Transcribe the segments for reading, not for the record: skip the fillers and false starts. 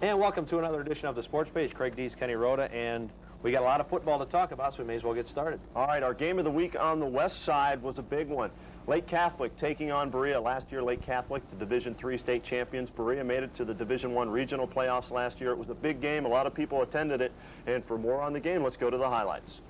And welcome to another edition of the Sports Page. Craig Dees, Kenny Rhoda, and we got a lot of football to talk about, so we may as well get started. All right, our game of the week on the west side was a big one. Lake Catholic taking on Berea. Last year, Lake Catholic, the Division III state champions. Berea made it to the Division I regional playoffs last year. It was a big game. A lot of people attended it. And for more on the game, let's go to the highlights.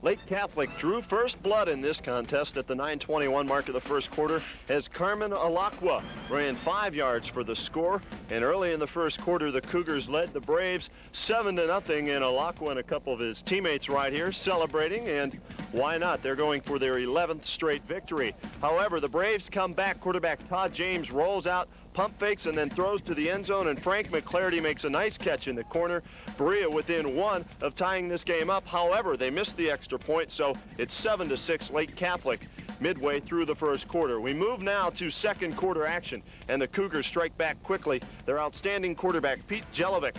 Lake Catholic drew first blood in this contest at the 9:21 mark of the first quarter as Carmen Alacqua ran 5 yards for the score. And early in the first quarter, the Cougars led the Braves 7-0, and Alacqua and a couple of his teammates right here celebrating, and why not? They're going for their 11th straight victory. However, the Braves come back. Quarterback Todd James rolls out, pump fakes, and then throws to the end zone, and Frank McClarty makes a nice catch in the corner. Berea within one of tying this game up. However, they missed the extra point, so it's 7-6 Lake Catholic midway through the first quarter. We move now to second quarter action, and the Cougars strike back quickly. Their outstanding quarterback, Pete Jelovic,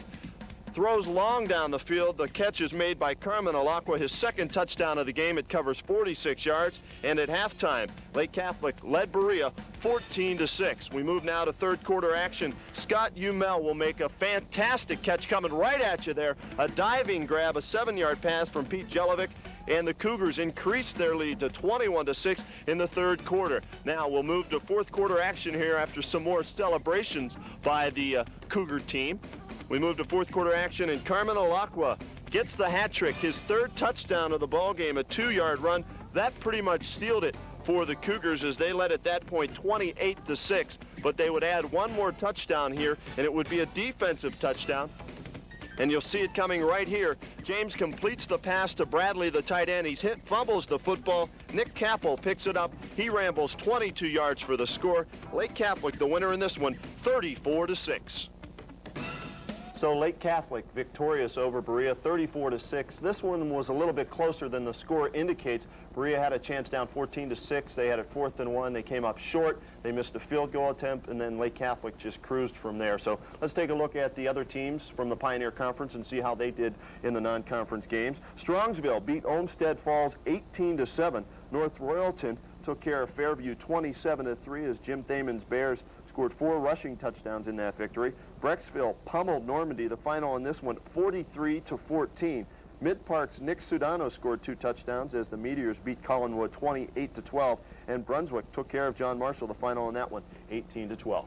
throws long down the field. The catch is made by Carmen Alacqua, his second touchdown of the game. It covers 46 yards, and at halftime, Lake Catholic led Berea 14-6. We move now to third quarter action. Scott Umel will make a fantastic catch coming right at you there. A diving grab, a 7-yard pass from Pete Jelovic, and the Cougars increased their lead to 21-6 in the third quarter. Now we'll move to fourth quarter action here after some more celebrations by the Cougar team. We move to fourth quarter action, and Carmen Alacqua gets the hat trick, his third touchdown of the ball game, a 2-yard run. That pretty much sealed it for the Cougars as they led at that point 28-6. But they would add one more touchdown here, and it would be a defensive touchdown. And you'll see it coming right here. James completes the pass to Bradley, the tight end. He's hit, fumbles the football. Nick Capel picks it up. He rambles 22 yards for the score. Lake Catholic, the winner in this one, 34-6. So Lake Catholic victorious over Berea, 34-6. This one was a little bit closer than the score indicates. Berea had a chance down 14-6. They had it 4th and 1. They came up short. They missed a field goal attempt, and then Lake Catholic just cruised from there. So let's take a look at the other teams from the Pioneer Conference and see how they did in the non-conference games. Strongsville beat Olmsted Falls 18-7. North Royalton took care of Fairview 27-3 as Jim Thaman's Bears scored 4 rushing touchdowns in that victory. Brecksville pummeled Normandy. The final in this one, 43-14. Mid-Park's Nick Sudano scored 2 touchdowns as the Meteors beat Collinwood 28-12. And Brunswick took care of John Marshall. The final in that one, 18-12. All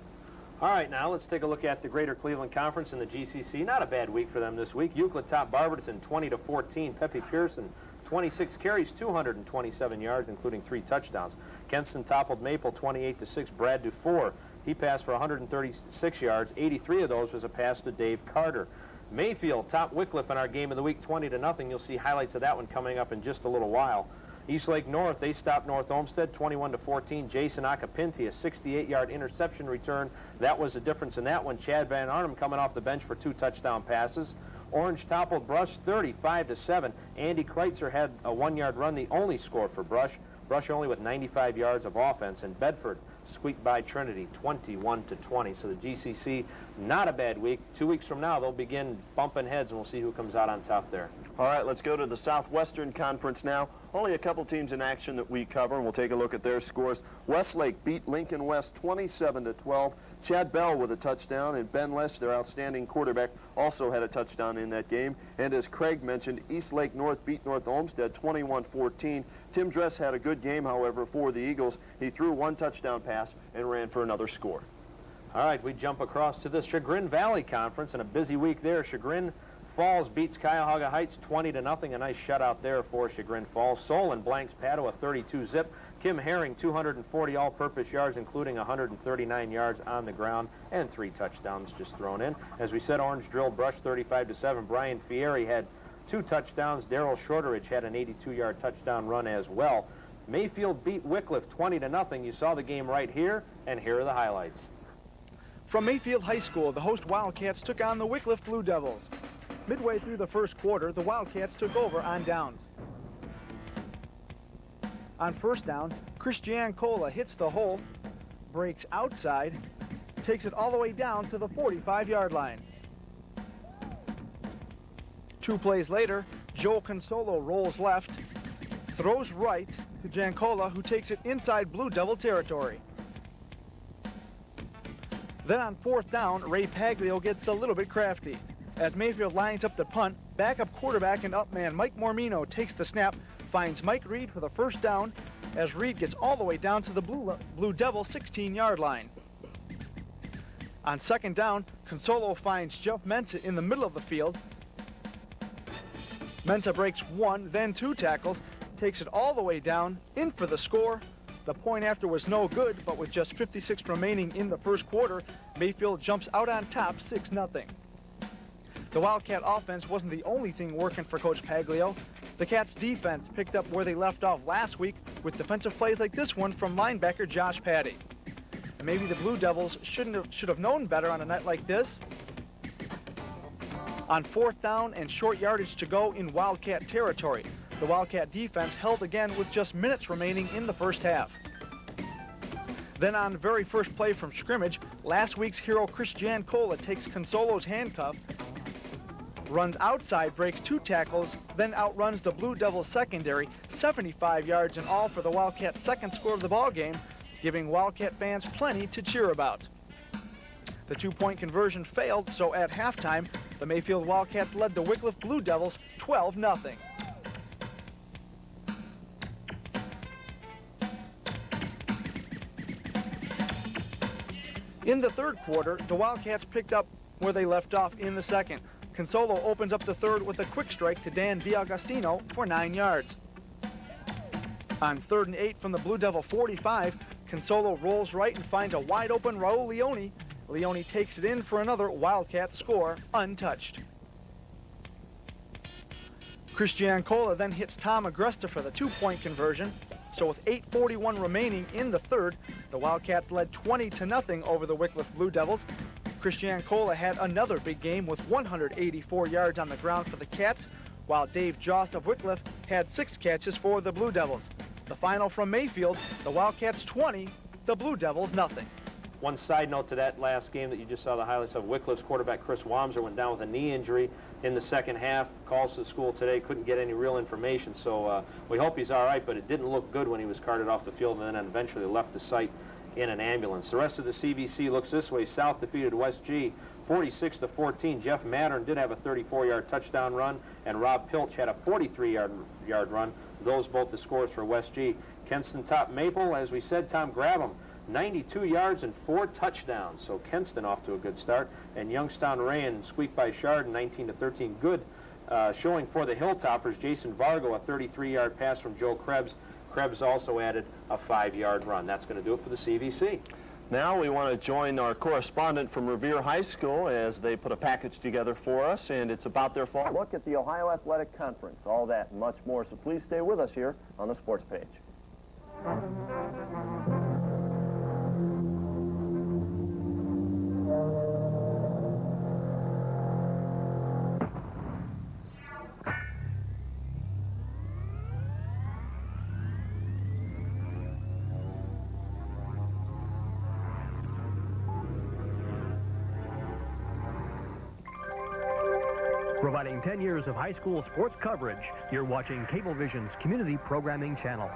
right, now let's take a look at the Greater Cleveland Conference and the GCC. Not a bad week for them this week. Euclid topped Barberton 20-14. Pepe Pearson, 26 carries, 227 yards, including 3 touchdowns. Kenston toppled Maple 28-6. Brad Dufour, he passed for 136 yards. 83 of those was a pass to Dave Carter. Mayfield topped Wycliffe in our game of the week 20-0. You'll see highlights of that one coming up in just a little while. East Lake North, they stopped North Olmsted 21-14. Jason Acapinti, a 68-yard interception return. That was the difference in that one. Chad Van Arnhem coming off the bench for 2 touchdown passes. Orange toppled Brush 35-7. Andy Kreitzer had a 1-yard run, the only score for Brush. Brush only with 95 yards of offense. And Bedford squeaked by Trinity 21-20. So the GCC, not a bad week. 2 weeks from now, they'll begin bumping heads, and we'll see who comes out on top there. All right, let's go to the Southwestern Conference now. Only a couple teams in action that we cover, and we'll take a look at their scores. Westlake beat Lincoln West 27-12. Chad Bell with a touchdown, and Ben Lesh, their outstanding quarterback, also had a touchdown in that game. And as Craig mentioned, East Lake North beat North Olmsted 21-14. Tim Dress had a good game, however, for the Eagles. He threw 1 touchdown pass and ran for another score. All right, we jump across to the Chagrin Valley Conference, and a busy week there. Chagrin Falls beats Cuyahoga Heights 20-0. A nice shutout there for Chagrin Falls. Solon blanks Padua 32-zip. Kim Herring 240 all-purpose yards, including 139 yards on the ground and 3 touchdowns just thrown in. As we said, Orange drilled Brush 35-7. Brian Fieri had 2 touchdowns. Daryl Shorteridge had an 82-yard touchdown run as well. Mayfield beat Wycliffe 20-0. You saw the game right here, and here are the highlights. From Mayfield High School, the host Wildcats took on the Wycliffe Blue Devils. Midway through the first quarter, the Wildcats took over on downs. On first down, Chris Giancola hits the hole, breaks outside, takes it all the way down to the 45-yard line. 2 plays later, Joel Consolo rolls left, throws right to Giancola, who takes it inside Blue Devil territory. Then on 4th down, Ray Paglio gets a little bit crafty. As Mayfield lines up the punt, backup quarterback and up man Mike Mormino takes the snap, finds Mike Reed for the first down, as Reed gets all the way down to the Blue Devil 16-yard line. On 2nd down, Consolo finds Jeff Mensah in the middle of the field. Mensah breaks 1, then 2 tackles, takes it all the way down, in for the score. The point after was no good, but with just 56 remaining in the first quarter, Mayfield jumps out on top 6-0. The Wildcat offense wasn't the only thing working for Coach Paglio. The Cats' defense picked up where they left off last week with defensive plays like this one from linebacker Josh Patty. And maybe the Blue Devils should have known better on a night like this. On 4th down and short yardage to go in Wildcat territory, the Wildcat defense held again with just minutes remaining in the first half. Then on the very first play from scrimmage, last week's hero Chris Giancola takes Consolo's handcuff, runs outside, breaks 2 tackles, then outruns the Blue Devils secondary, 75 yards in all for the Wildcats' second score of the ballgame, giving Wildcat fans plenty to cheer about. The 2-point conversion failed, so at halftime, the Mayfield Wildcats led the Wycliffe Blue Devils 12-0. In the third quarter, the Wildcats picked up where they left off in the second. Consolo opens up the third with a quick strike to Dan D'Agostino for 9 yards. On 3rd and 8 from the Blue Devil 45, Consolo rolls right and finds a wide-open Raul Leone. Leone takes it in for another Wildcat score, untouched. Chris Giancola then hits Tom Agresta for the 2-point conversion. So with 8:41 remaining in the third, the Wildcats led 20-0 over the Wycliffe Blue Devils. Chris Giancola had another big game with 184 yards on the ground for the Cats, while Dave Jost of Wycliffe had 6 catches for the Blue Devils. The final from Mayfield, the Wildcats 20, the Blue Devils nothing. One side note to that last game that you just saw the highlights of, Wycliffe's quarterback Chris Wamser went down with a knee injury in the second half. Calls to the school today, couldn't get any real information, so we hope he's all right, but it didn't look good when he was carted off the field and then eventually left the site in an ambulance. The rest of the CVC looks this way. South defeated West G 46-14. Jeff Mattern did have a 34-yard touchdown run, and Rob Pilch had a 43-yard run. Those both the scores for West G. Kenston topped Maple, as we said. Tom Grabham, 92 yards and 4 touchdowns. So Kenston off to a good start. And Youngstown Rayan squeaked by Chardon 19-13. Good showing for the Hilltoppers. Jason Vargo, a 33-yard pass from Joe Krebs. Krebs also added a 5-yard run. That's going to do it for the CVC. Now we want to join our correspondent from Revere High School as they put a package together for us, and it's about their fall look at the Ohio Athletic Conference. All that and much more, so please stay with us here on the Sports Page. Providing 10 years of high school sports coverage, you're watching Cablevision's Community Programming Channel.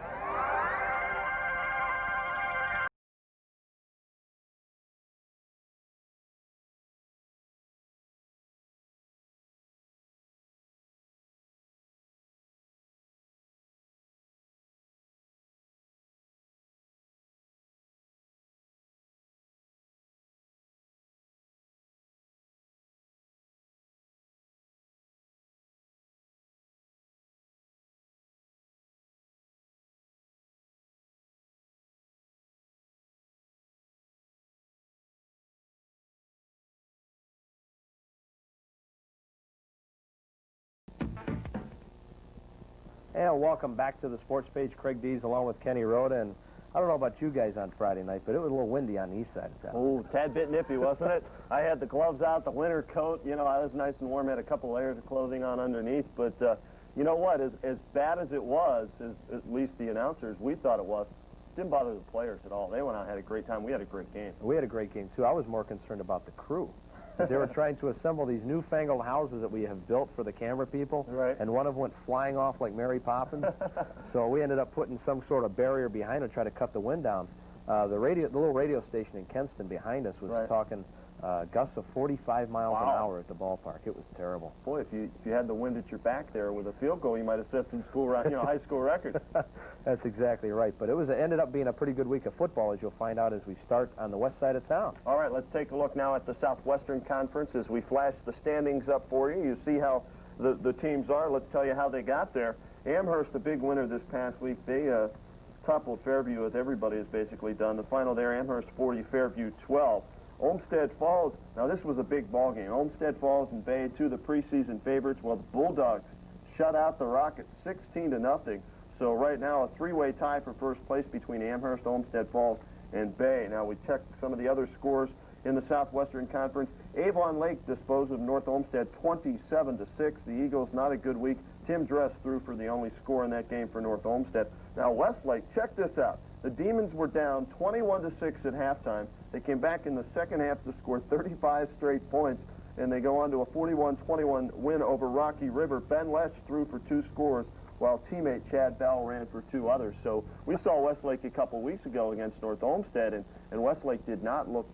And welcome back to the Sports Page. Craig Dees along with Kenny Rhoda. And I don't know about you guys on Friday night, but it was a little windy on the east side of town. Oh, tad bit nippy, wasn't it? I had the gloves out, the winter coat. You know, I was nice and warm, had a couple layers of clothing on underneath. But you know what? As bad as it was, at least the announcers, we thought it was, didn't bother the players at all. They went out and had a great time. We had a great game. We had a great game, too. I was more concerned about the crew. They were trying to assemble these newfangled houses that we have built for the camera people, right. And one of them went flying off like Mary Poppins. So we ended up putting some sort of barrier behind it to try to cut the wind down. The little radio station in Kenston behind us was talking gusts of 45 miles an hour at the ballpark. It was terrible. Boy, if you had the wind at your back there with a field goal, you might have set some high school records. That's exactly right. But it ended up being a pretty good week of football, as you'll find out as we start on the west side of town. All right, let's take a look now at the Southwestern Conference as we flash the standings up for you. You see how the teams are. Let's tell you how they got there. Amherst, a big winner this past week. They toppled Fairview, as everybody has basically done. The final there, Amherst 40, Fairview 12. Olmsted Falls, now this was a big ball game. Olmsted Falls and Bay, two of the preseason favorites. Well, the Bulldogs shut out the Rockets 16-0. So right now, a three-way tie for first place between Amherst, Olmsted Falls, and Bay. Now we checked some of the other scores in the Southwestern Conference. Avon Lake disposed of North Olmsted 27-6. The Eagles, not a good week. Tim Dress threw for the only score in that game for North Olmsted. Now Westlake, check this out. The Demons were down 21-6 at halftime. They came back in the second half to score 35 straight points, and they go on to a 41-21 win over Rocky River. Ben Letch threw for 2 scores, while teammate Chad Bell ran for 2 others. So we saw Westlake a couple weeks ago against North Olmsted, and Westlake did not look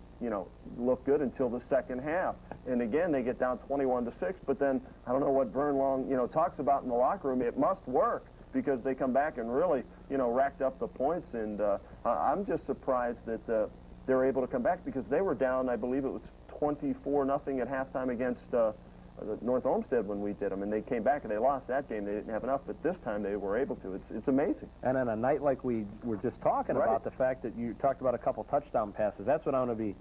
good until the second half. And again, they get down 21-6, but then I don't know what Vern Long, talks about in the locker room. It must work, because they come back and really, racked up the points. And I'm just surprised that they're able to come back, because they were down, I believe it was 24-0 at halftime against North Olmsted when we did them. And they came back and they lost that game. They didn't have enough, but this time they were able to. It's amazing. And on a night like we were just talking about, the fact that you talked about a couple touchdown passes, that's what I'm going to be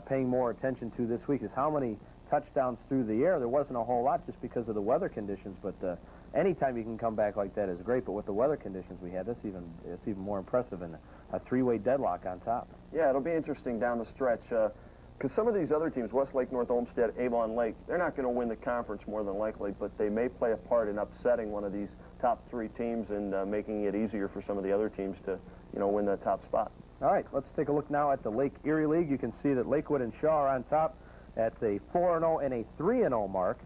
paying more attention to this week, is how many touchdowns through the air. There wasn't a whole lot just because of the weather conditions, but anytime you can come back like that is great. But with the weather conditions we had, it's even more impressive, and a three-way deadlock on top. Yeah, it'll be interesting down the stretch, because some of these other teams, Westlake, North Olmsted, Avon Lake, they're not going to win the conference more than likely, but they may play a part in upsetting one of these top 3 teams and making it easier for some of the other teams to, win the top spot. All right, let's take a look now at the Lake Erie League. You can see that Lakewood and Shaw are on top at a 4-0 and a 3-0 mark.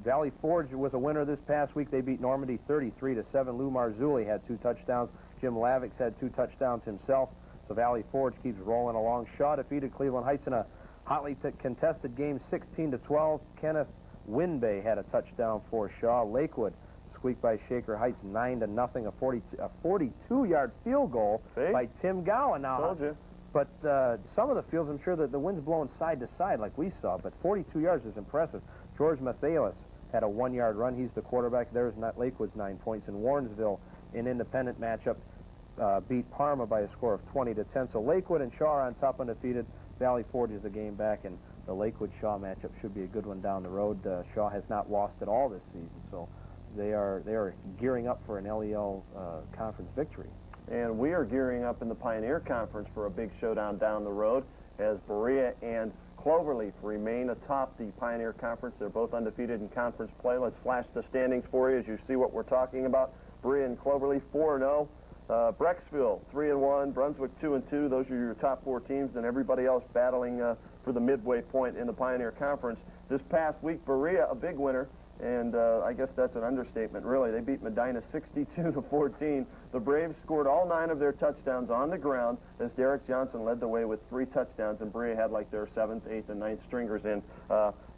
Valley Forge was a winner this past week. They beat Normandy 33-7. Lou Marzulli had 2 touchdowns. Jim Lavix had 2 touchdowns himself. So Valley Forge keeps rolling along. Shaw defeated Cleveland Heights in a hotly contested game, 16-12. Kenneth Winbay had a touchdown for Shaw. Lakewood squeaked by Shaker Heights 9-0. A 42-yard field goal by Tim Gowan. Now, told you. But some of the fields, I'm sure that the wind's blowing side to side like we saw, but 42 yards is impressive. George Mathalis had a 1-yard run. He's the quarterback. There's Lakewood's 9 points. In Warrensville, in independent matchup, beat Parma by a score of 20-10. So Lakewood and Shaw are on top undefeated. Valley Forge is a game back, and the Lakewood-Shaw matchup should be a good one down the road. Shaw has not lost at all this season, so they are gearing up for an LEL conference victory. And we are gearing up in the Pioneer Conference for a big showdown down the road, as Berea and Cloverleaf remain atop the Pioneer Conference. They're both undefeated in conference play. Let's flash the standings for you as you see what we're talking about. Berea and Cloverleaf 4-0. Brecksville 3-1. Brunswick 2-2. Those are your top 4 teams, and everybody else battling for the midway point in the Pioneer Conference. This past week, Berea, a big winner, and I guess that's an understatement, really. They beat Medina 62-14. The Braves scored all 9 of their touchdowns on the ground as Derek Johnson led the way with 3 touchdowns, and Berea had like their 7th, 8th, and 9th stringers in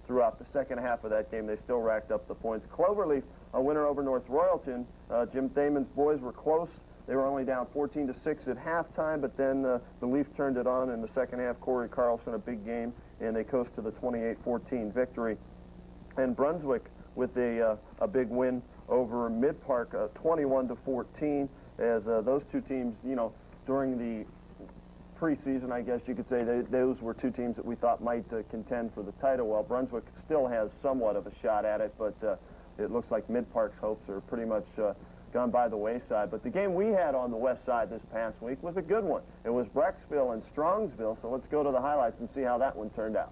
throughout the second half of that game. They still racked up the points. Cloverleaf, a winner over North Royalton. Jim Thaman's boys were close. They were only down 14-6 at halftime, but then the Leaf turned it on in the second half. Corey Carlson, a big game, and they coast to the 28-14 victory. And Brunswick with a big win over Mid-Park, 21-14, as those 2 teams, during the preseason, I guess you could say, those were 2 teams that we thought might contend for the title. Well, Brunswick still has somewhat of a shot at it, but it looks like Mid-Park's hopes are pretty much gone by the wayside. But the game we had on the west side this past week was a good one. It was Brecksville and Strongsville, so let's go to the highlights and see how that one turned out.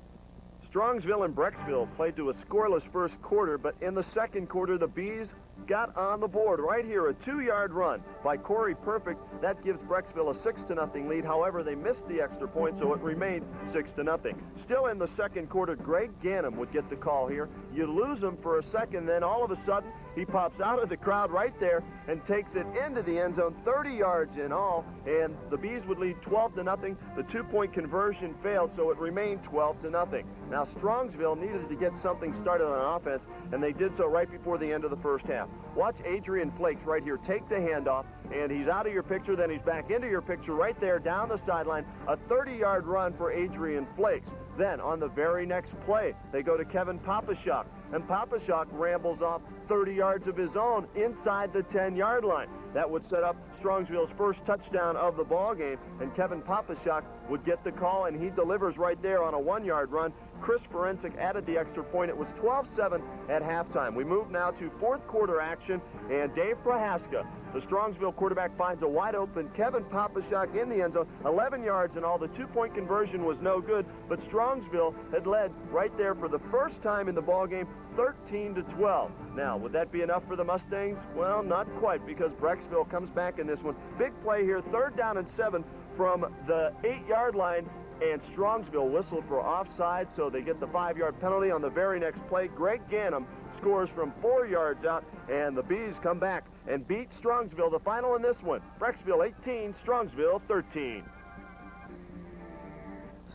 Strongsville and Brecksville played to a scoreless first quarter, but in the second quarter, the Bees got on the board right here, a 2-yard run by Corey Perfect. That gives Brecksville a 6-0 lead. However, they missed the extra point, so it remained 6-0. Still in the second quarter, Greg Ganem would get the call here. You lose him for a second, then all of a sudden, he pops out of the crowd right there and takes it into the end zone, 30 yards in all, and the Bees would lead 12-0. The 2-point conversion failed, so it remained 12-0. Now, Strongsville needed to get something started on offense, and they did so right before the end of the first half. Watch Adrian Flakes right here take the handoff, and he's out of your picture, then he's back into your picture right there down the sideline. A 30-yard run for Adrian Flakes. Then, on the very next play, they go to Kevin Papashok, and Papashok rambles off 30 yards of his own inside the 10-yard line. That would set up Strongsville's first touchdown of the ball game, and Kevin Papashok would get the call, and he delivers right there on a 1-yard run. Chris Forensic added the extra point. It was 12-7 at halftime. We move now to fourth quarter action, and Dave Prohaska, the Strongsville quarterback, finds a wide-open Kevin Papashok in the end zone, 11 yards and all. The 2-point conversion was no good, but Strongsville had led right there for the first time in the ball game, 13-12. Now, would that be enough for the Mustangs? Well, not quite, because Brecksville comes back in this one. Big play here, 3rd down and 7 from the 8-yard line, and Strongsville whistled for offside, so they get the 5-yard penalty on the very next play. Greg Ganem scores from 4 yards out, and the Bees come back and beat Strongsville. The final in this one, Brecksville 18, Strongsville 13.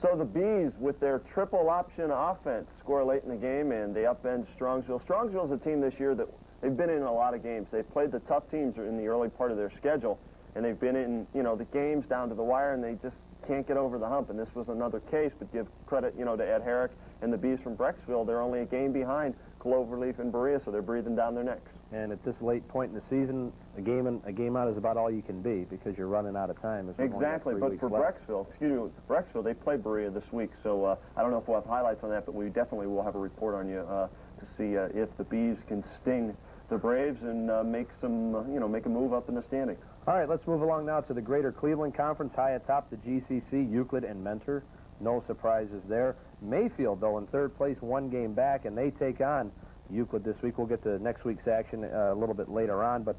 So the Bees, with their triple option offense, score late in the game, and they upend Strongsville. Strongsville's a team this year that they've been in a lot of games. They've played the tough teams in the early part of their schedule, and they've been in, the games down to the wire, and they just can't get over the hump. And this was another case, but give credit, to Ed Herrick and the Bees from Brecksville. They're only a game behind Cloverleaf and Berea, so they're breathing down their necks. And at this late point in the season, a game out is about all you can be, because you're running out of time. Exactly, but for Brecksville, they play Berea this week, so I don't know if we'll have highlights on that, but we definitely will have a report on you to see if the Bees can sting the Braves and make a move up in the standings. All right, let's move along now to the Greater Cleveland Conference. High atop the GCC, Euclid and Mentor. No surprises there. Mayfield, though, in 3rd place, 1 game back, and they take on Euclid this week. We'll get to next week's action a little bit later on, but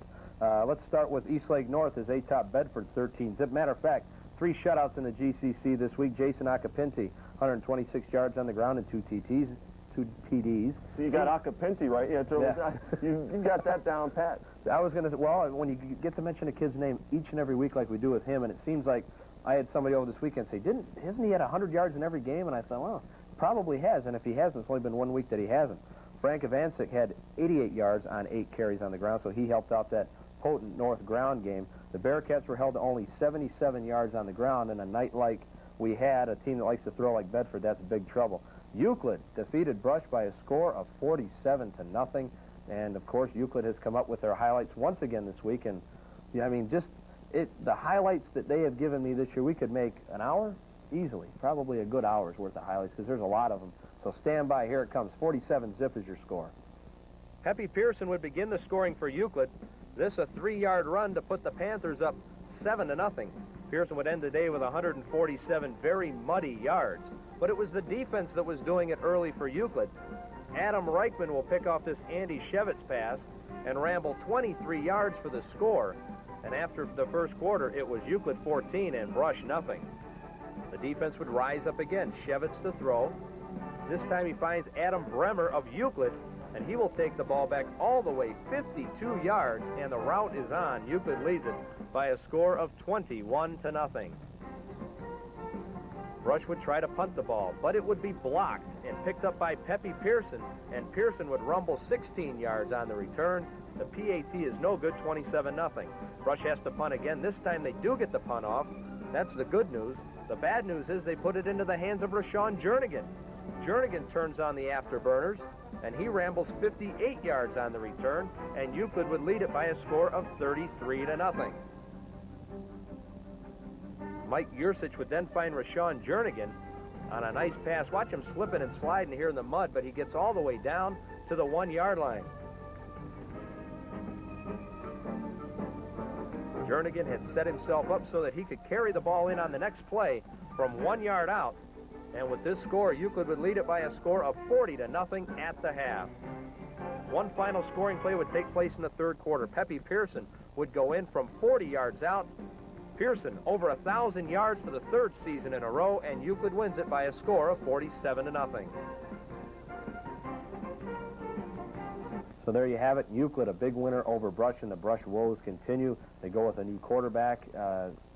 let's start with Eastlake North as they top Bedford 13-zip. Matter of fact, 3 shutouts in the GCC this week. Jason Acapinti, 126 yards on the ground and 2 TDs. So you got Acapinti, right? Yeah, so yeah. You got that down pat. I was going to say, well, when you get to mention a kid's name each and every week like we do with him, and it seems like I had somebody over this weekend say, hasn't he had 100 yards in every game? And I thought, well, probably has, and if he hasn't, it's only been 1 week that he hasn't. Frank Ivancic had 88 yards on 8 carries on the ground, so he helped out that potent North ground game. The Bearcats were held to only 77 yards on the ground, and a night like we had, a team that likes to throw like Bedford, that's big trouble. Euclid defeated Brush by a score of 47-0, and of course Euclid has come up with their highlights once again this week, and I mean, the highlights that they have given me this year, we could make an hour easily, probably a good hour's worth of highlights, because there's a lot of them. So stand by, here it comes. 47-zip is your score. Peppy Pearson would begin the scoring for Euclid. This a 3-yard run to put the Panthers up 7-0. Pearson would end the day with 147 very muddy yards. But it was the defense that was doing it early for Euclid. Adam Reichman will pick off this Andy Shevitz pass and ramble 23 yards for the score. And after the first quarter, it was Euclid 14 and Brush nothing. The defense would rise up again. Shevitz to throw. This time he finds Adam Bremer of Euclid, and he will take the ball back all the way 52 yards, and the route is on. Euclid leads it by a score of 21-0. Brush would try to punt the ball, but it would be blocked and picked up by Peppy Pearson, and Pearson would rumble 16 yards on the return. The PAT is no good, 27-0. Brush has to punt again. This time they do get the punt off. That's the good news. The bad news is they put it into the hands of Rashawn Jernigan. Jernigan turns on the afterburners, and he rambles 58 yards on the return, and Euclid would lead it by a score of 33-0. Mike Yursich would then find Rashawn Jernigan on a nice pass. Watch him slipping and sliding here in the mud, but he gets all the way down to the 1-yard line. Jernigan had set himself up so that he could carry the ball in on the next play from 1 yard out. And with this score, Euclid would lead it by a score of 40-0 at the half. One final scoring play would take place in the third quarter. Pepe Pearson would go in from 40 yards out. Pearson over 1,000 yards for the third season in a row, and Euclid wins it by a score of 47-0. So there you have it. Euclid, a big winner over Brush, and the Brush woes continue. They go with a new quarterback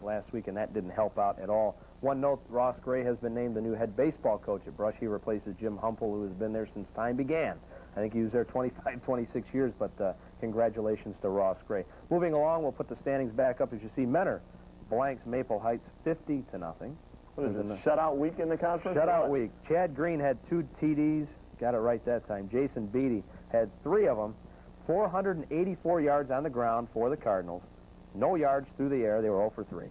last week, and that didn't help out at all. One note, Ross Gray has been named the new head baseball coach at Brush. He replaces Jim Humple, who has been there since time began. I think he was there 25, 26 years, but congratulations to Ross Gray. Moving along, we'll put the standings back up. As you see, Menor blanks Maple Heights 50-0. What is it, a shutout week in the conference? Shutout week. Chad Green had 2 TDs. Got it right that time. Jason Beatty had 3 of them. 484 yards on the ground for the Cardinals. No yards through the air. They were 0 for 3.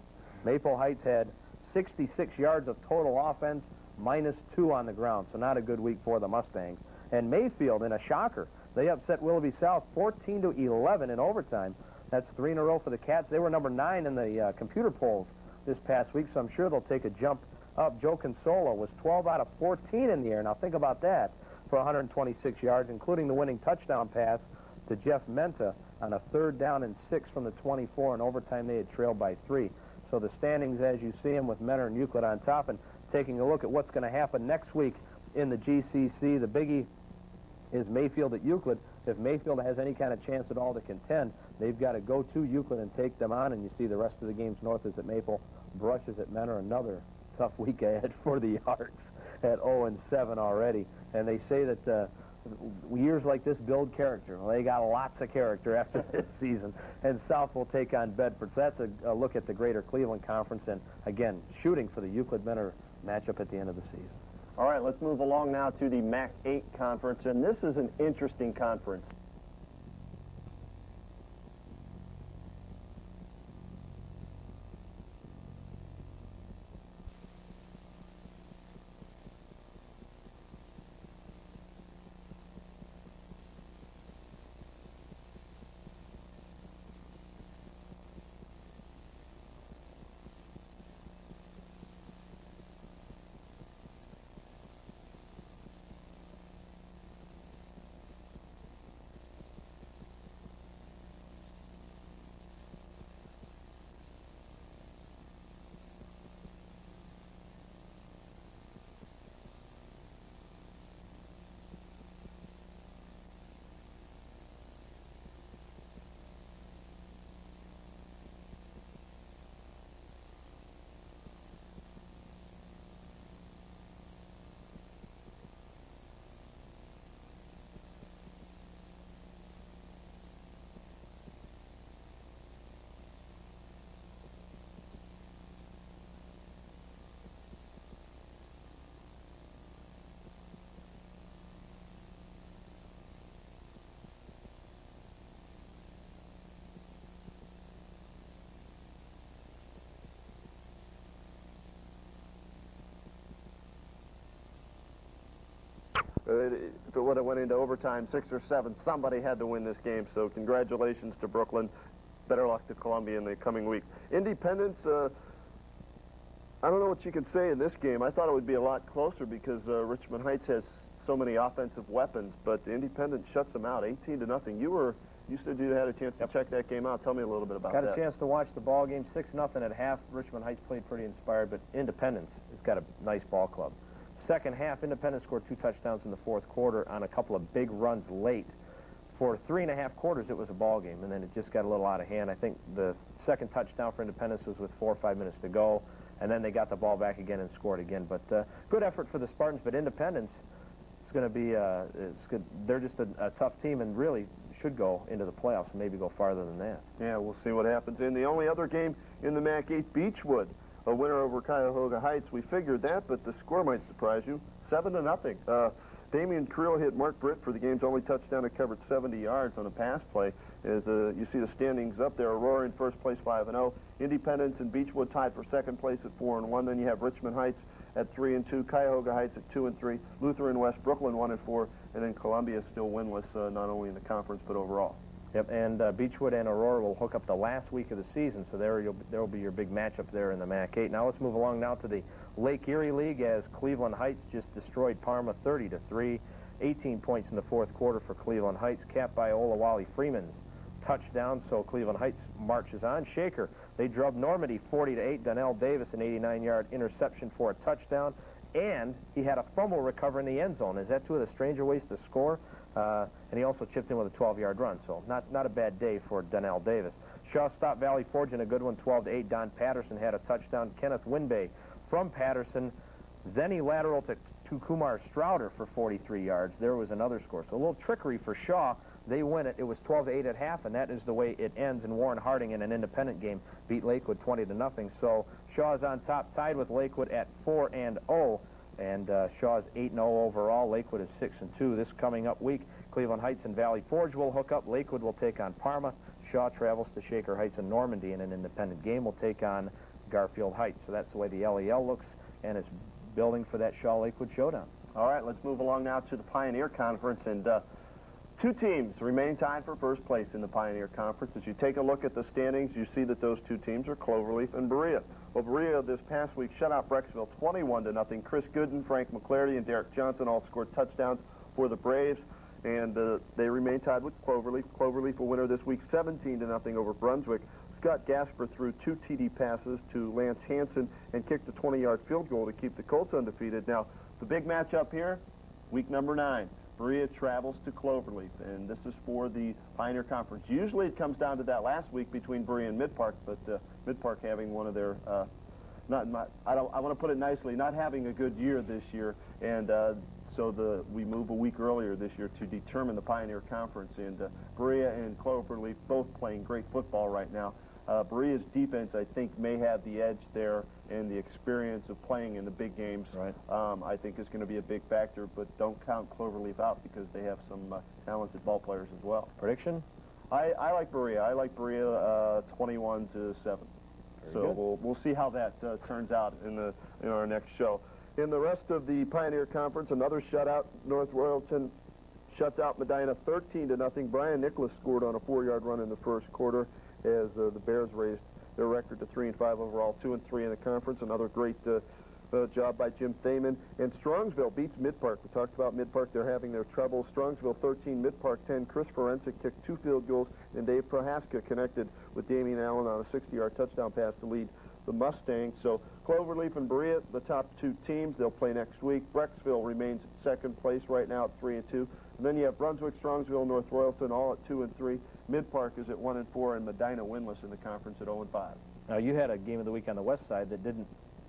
Maple Heights had 66 yards of total offense, -2 on the ground, so not a good week for the Mustangs. And Mayfield, in a shocker, they upset Willoughby South 14-11 in overtime. That's 3 in a row for the Cats. They were number 9 in the computer polls this past week, so I'm sure they'll take a jump up. Joe Consola was 12 out of 14 in the air. Now think about that, for 126 yards, including the winning touchdown pass to Jeff Menta on a 3rd down and 6 from the 24. In overtime, they had trailed by 3. So the standings, as you see them, with Menor and Euclid on top, and taking a look at what's going to happen next week in the GCC. The biggie is Mayfield at Euclid. If Mayfield has any kind of chance at all to contend, they've got to go to Euclid and take them on. And you see the rest of the games. North is at Maple, Brush is at Menor. Another tough week ahead for the Arcs at 0-7 already. And they say that years like this build character. Well, they got lots of character after this season. And South will take on Bedford. So that's a look at the Greater Cleveland Conference. And, again, shooting for the Euclid-Menor matchup at the end of the season. All right, let's move along now to the MAC 8 conference. And this is an interesting conference. If it would have went into overtime, 6 or 7, somebody had to win this game. So congratulations to Brooklyn. Better luck to Columbia in the coming week. Independence, I don't know what you can say in this game. I thought it would be a lot closer because Richmond Heights has so many offensive weapons, but Independence shuts them out 18-0. You said you had a chance to check that game out. Tell me a little bit about that. Got a chance to watch the ball game. 6-0 at half. Richmond Heights played pretty inspired, but Independence has got a nice ball club. Second half, Independence scored 2 touchdowns in the fourth quarter on a couple of big runs late. For 3.5 quarters, it was a ball game, and then it just got a little out of hand. I think the second touchdown for Independence was with 4 or 5 minutes to go, and then they got the ball back again and scored again. But good effort for the Spartans, but Independence is going to be it's good. They're just a tough team and really should go into the playoffs and maybe go farther than that. Yeah, we'll see what happens. In the only other game in the MAC 8, Beechwood, a winner over Cuyahoga Heights. We figured that, but the score might surprise you. 7-0. Damian Creel hit Mark Britt for the game's only touchdown. It covered 70 yards on a pass play. As you see the standings up there, Aurora in first place, 5-0. Independence and Beechwood tied for second place at 4-1. Then you have Richmond Heights at 3-2, Cuyahoga Heights at 2-3, Lutheran West Brooklyn 1-4, and then Columbia still winless, not only in the conference but overall. Yep, and Beechwood and Aurora will hook up the last week of the season, so there will be your big matchup there in the MAC 8. Now let's move along now to the Lake Erie League as Cleveland Heights just destroyed Parma 30-3. 18 points in the fourth quarter for Cleveland Heights, capped by Olawale Freeman's touchdown. So Cleveland Heights marches on. Shaker, they drubbed Normandy 40-8. Donnell Davis, an 89-yard interception for a touchdown. And he had a fumble recover in the end zone. Is that two of the stranger ways to score? And he also chipped in with a 12-yard run. So not a bad day for Donnell Davis. Shaw stopped Valley Forge in a good one, 12-8. Don Patterson had a touchdown. Kenneth Winbay from Patterson. Then he lateraled to Kumar Strouder for 43 yards. There was another score. So a little trickery for Shaw. They win it. It was 12-8 at half, and that is the way it ends. And Warren Harding in an independent game beat Lakewood 20-0. So Shaw's on top, tied with Lakewood at 4-0. And Shaw's 8-0 overall. Lakewood is 6-2. This coming up week, Cleveland Heights and Valley Forge will hook up. Lakewood will take on Parma. Shaw travels to Shaker Heights and Normandy in an independent game. Will take on Garfield Heights. So that's the way the LEL looks, and it's building for that Shaw-Lakewood showdown. All right, let's move along now to the Pioneer Conference, and two teams remain tied for first place in the Pioneer Conference. As you take a look at the standings, you see that those two teams are Cloverleaf and Berea. Well, Berea this past week shut out Brecksville 21-0. Chris Gooden, Frank McClarty, and Derek Johnson all scored touchdowns for the Braves, and they remain tied with Cloverleaf. Cloverleaf, a winner this week, 17-0 over Brunswick. Scott Gasper threw 2 TD passes to Lance Hansen and kicked a 20-yard field goal to keep the Colts undefeated. Now, the big matchup here, week number 9. Berea travels to Cloverleaf, and this is for the Pioneer Conference. Usually it comes down to that last week between Berea and Midpark, but Midpark having one of their, I want to put it nicely, not having a good year this year, and so we move a week earlier this year to determine the Pioneer Conference, and Berea and Cloverleaf both playing great football right now. Berea's defense, I think, may have the edge there, and the experience of playing in the big games, right. I think is going to be a big factor, but don't count Cloverleaf out because they have some talented ball players as well. Prediction? I like Berea. I like Berea 21-7. So we'll see how that turns out in our next show. In the rest of the Pioneer Conference, another shutout. North Royalton shuts out Medina 13-0. Brian Nicholas scored on a 4-yard run in the first quarter as the Bears raised their record to 3-5 overall, 2-3 in the conference. Another great job by Jim Thaman. And Strongsville beats Midpark. We talked about Midpark. They're having their troubles. Strongsville 13, Midpark 10. Chris Forensic kicked 2 field goals, and Dave Prohaska connected with Damian Allen on a 60-yard touchdown pass to lead the Mustangs. So Cloverleaf and Berea, the top 2 teams. They'll play next week. Brecksville remains at second place right now at 3-2. And then you have Brunswick, Strongsville, North Royalton all at 2-3. Midpark is at 1-4, and Medina winless in the conference at 0-5. Now, you had a game of the week on the west side that didn't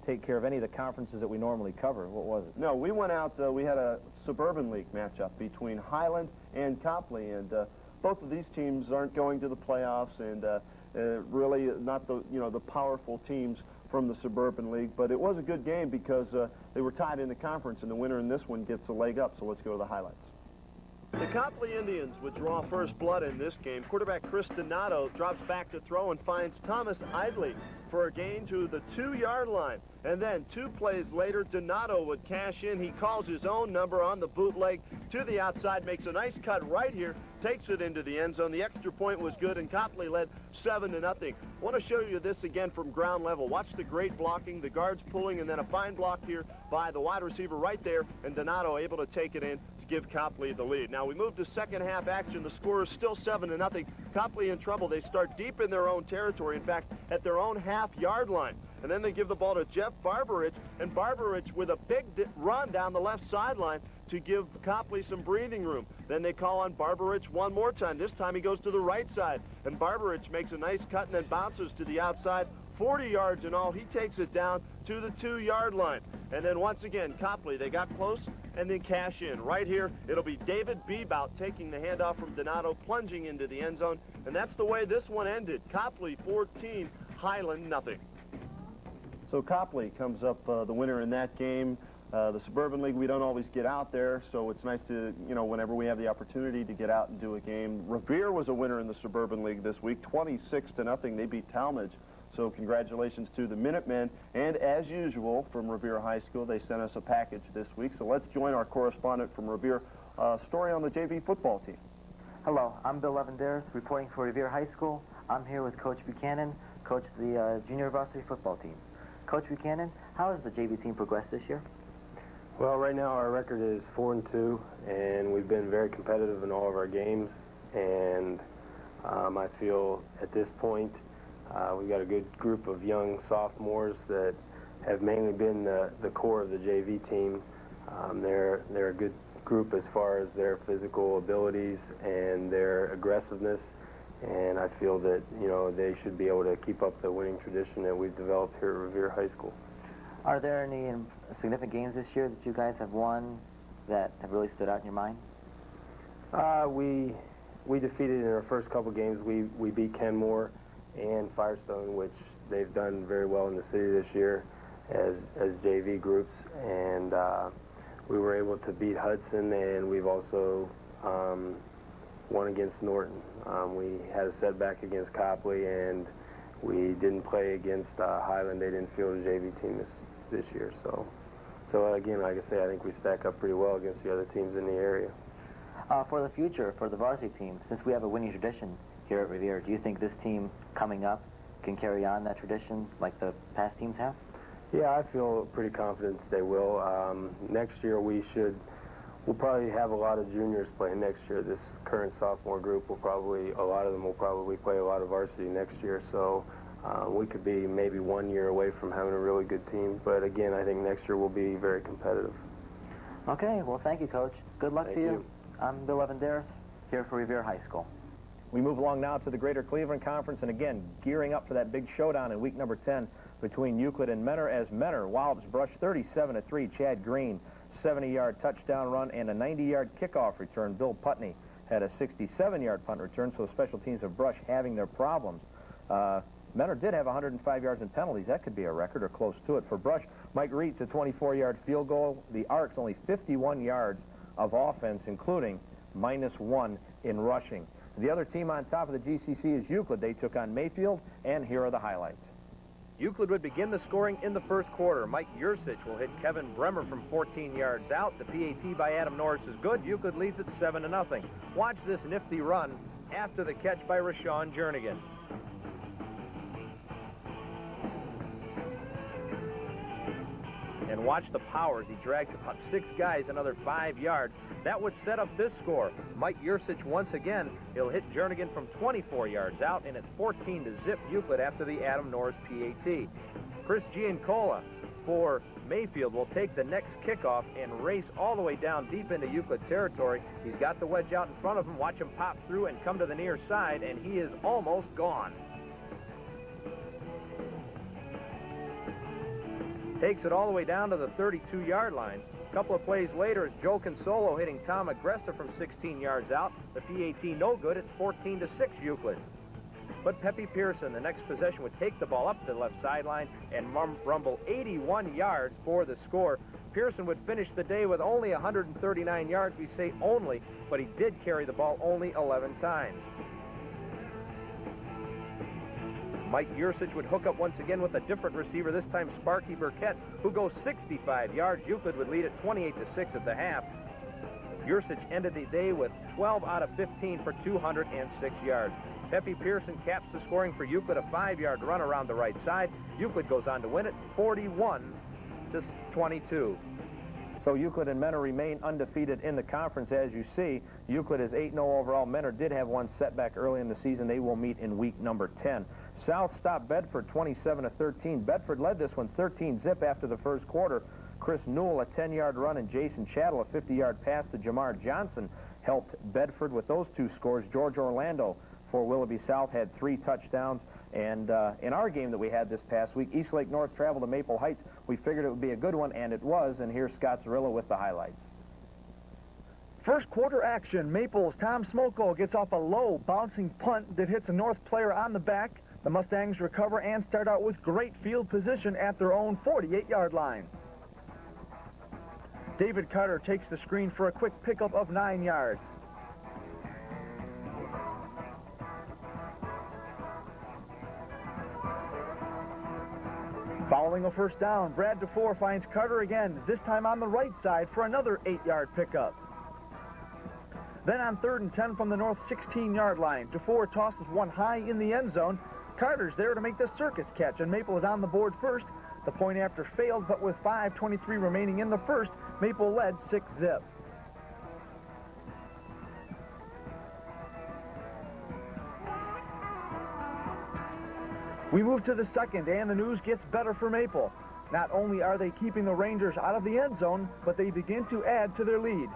take care of any of the conferences that we normally cover. What was it? No, we went out, we had a Suburban League matchup between Highland and Copley, and both of these teams aren't going to the playoffs, and really not the powerful teams from the Suburban League, but it was a good game because they were tied in the conference, and the winner in this one gets a leg up, so let's go to the highlights. The Copley Indians would draw first blood in this game. Quarterback Chris Donato drops back to throw and finds Thomas Idley for a gain to the 2-yard line. And then 2 plays later, Donato would cash in. He calls his own number on the bootleg to the outside, makes a nice cut right here, takes it into the end zone. The extra point was good, and Copley led 7-0. I want to show you this again from ground level. Watch the great blocking, the guards pulling, and then a fine block here by the wide receiver right there, and Donato able to take it in to give Copley the lead. Now we move to second half action. The score is still 7-0. Copley in trouble. They start deep in their own territory, in fact, at their own half-yard line. And then they give the ball to Jeff Barbarich, and Barbarich with a big run down the left sideline to give Copley some breathing room. Then they call on Barbarich one more time. This time he goes to the right side, and Barbarich makes a nice cut and then bounces to the outside. 40 yards in all. He takes it down to the 2-yard line. And then once again, Copley, they got close and then cash in. Right here, it'll be David Bebout taking the handoff from Donato, plunging into the end zone. And that's the way this one ended. Copley 14, Highland nothing. So Copley comes up the winner in that game. The Suburban League, we don't always get out there, so it's nice to, whenever we have the opportunity to get out and do a game. Revere was a winner in the Suburban League this week, 26-0. They beat Talmadge. So congratulations to the Minutemen. And as usual, from Revere High School, they sent us a package this week. So let's join our correspondent from Revere, story on the JV football team. Hello, I'm Bill Levendaris, reporting for Revere High School. I'm here with Coach Buchanan, coach of the junior varsity football team. Coach Buchanan, how has the JV team progressed this year? Well, right now our record is 4-2, and we've been very competitive in all of our games. And I feel at this point we've got a good group of young sophomores that have mainly been the core of the JV team. They're a good group as far as their physical abilities and their aggressiveness. And I feel that, you know, they should be able to keep up the winning tradition that we've developed here at Revere High School. Are there any significant games this year that you guys have won that have really stood out in your mind? We defeated in our first couple games. We beat Kenmore and Firestone, which they've done very well in the city this year as JV groups. And we were able to beat Hudson, and we've also won against Norton. We had a setback against Copley, and we didn't play against Highland. They didn't field a JV team this year. So again, like I say, I think we stack up pretty well against the other teams in the area. For the future, for the varsity team, since we have a winning tradition here at Revere, do you think this team coming up can carry on that tradition like the past teams have? Yeah, I feel pretty confident they will. Next year we'll probably have a lot of juniors playing next year. This current sophomore group a lot of them will probably play a lot of varsity next year. So we could be maybe 1 year away from having a really good team. But again, I think next year we'll be very competitive. Okay, well, thank you, Coach. Good luck to you. you. I'm Bill Evandaris, here for Revere High School. We move along now to the Greater Cleveland Conference, and again, gearing up for that big showdown in week number 10 between Euclid and Mentor, as Mentor wallops Brush 37-3. Chad Green, 70-yard touchdown run and a 90-yard kickoff return. Bill Putney had a 67-yard punt return, so the special teams of Brush having their problems. Mentor did have 105 yards in penalties. That could be a record or close to it. For Brush, Mike Reitz, a 24-yard field goal. The Arcs only 51 yards of offense, including -1 in rushing. The other team on top of the GCC is Euclid. They took on Mayfield, and here are the highlights. Euclid would begin the scoring in the first quarter. Mike Yursich will hit Kevin Bremer from 14 yards out. The PAT by Adam Norris is good. Euclid leads at 7-0. Watch this nifty run after the catch by Rashawn Jernigan. And watch the power as he drags about 6 guys another 5 yards. That would set up this score. Mike Yursich once again. He'll hit Jernigan from 24 yards out, and it's 14-0 Euclid after the Adam Norris PAT. Chris Giancola for Mayfield will take the next kickoff and race all the way down deep into Euclid territory. He's got the wedge out in front of him. Watch him pop through and come to the near side, and he is almost gone. Takes it all the way down to the 32-yard line. A couple of plays later, it's Joe Consolo hitting Tom Agresta from 16 yards out. The PAT no good. It's 14-6 Euclid. But Pepe Pearson, the next possession, would take the ball up to the left sideline and rumble 81 yards for the score. Pearson would finish the day with only 139 yards. We say only, but he did carry the ball only 11 times. Mike Yursich would hook up once again with a different receiver, this time Sparky Burkett, who goes 65 yards. Euclid would lead at 28-6 at the half. Yursich ended the day with 12 out of 15 for 206 yards. Pepe Pearson caps the scoring for Euclid, a 5-yard run around the right side. Euclid goes on to win it 41-22. So Euclid and Mentor remain undefeated in the conference, as you see. Euclid is 8-0 overall. Mentor did have one setback early in the season. They will meet in week number 10. South stopped Bedford 27-13. Bedford led this one 13-0 after the first quarter. Chris Newell, a 10-yard run, and Jason Chattel, a 50-yard pass to Jamar Johnson, helped Bedford with those two scores. George Orlando for Willoughby South had 3 touchdowns. And in our game that we had this past week, Eastlake North traveled to Maple Heights. We figured it would be a good one, and it was. And here's Scott Cirillo with the highlights. First quarter action. Maple's Tom Smoko gets off a low bouncing punt that hits a North player on the back. The Mustangs recover and start out with great field position at their own 48-yard line. David Carter takes the screen for a quick pickup of 9 yards. Following a first down, Brad DeFore finds Carter again, this time on the right side for another 8-yard pickup. Then on 3rd and 10 from the North 16-yard line, DeFore tosses one high in the end zone. Carter's there to make the circus catch, and Maple is on the board first. The point after failed, but with 5:23 remaining in the first, Maple led 6-zip. We move to the second, and the news gets better for Maple. Not only are they keeping the Rangers out of the end zone, but they begin to add to their lead.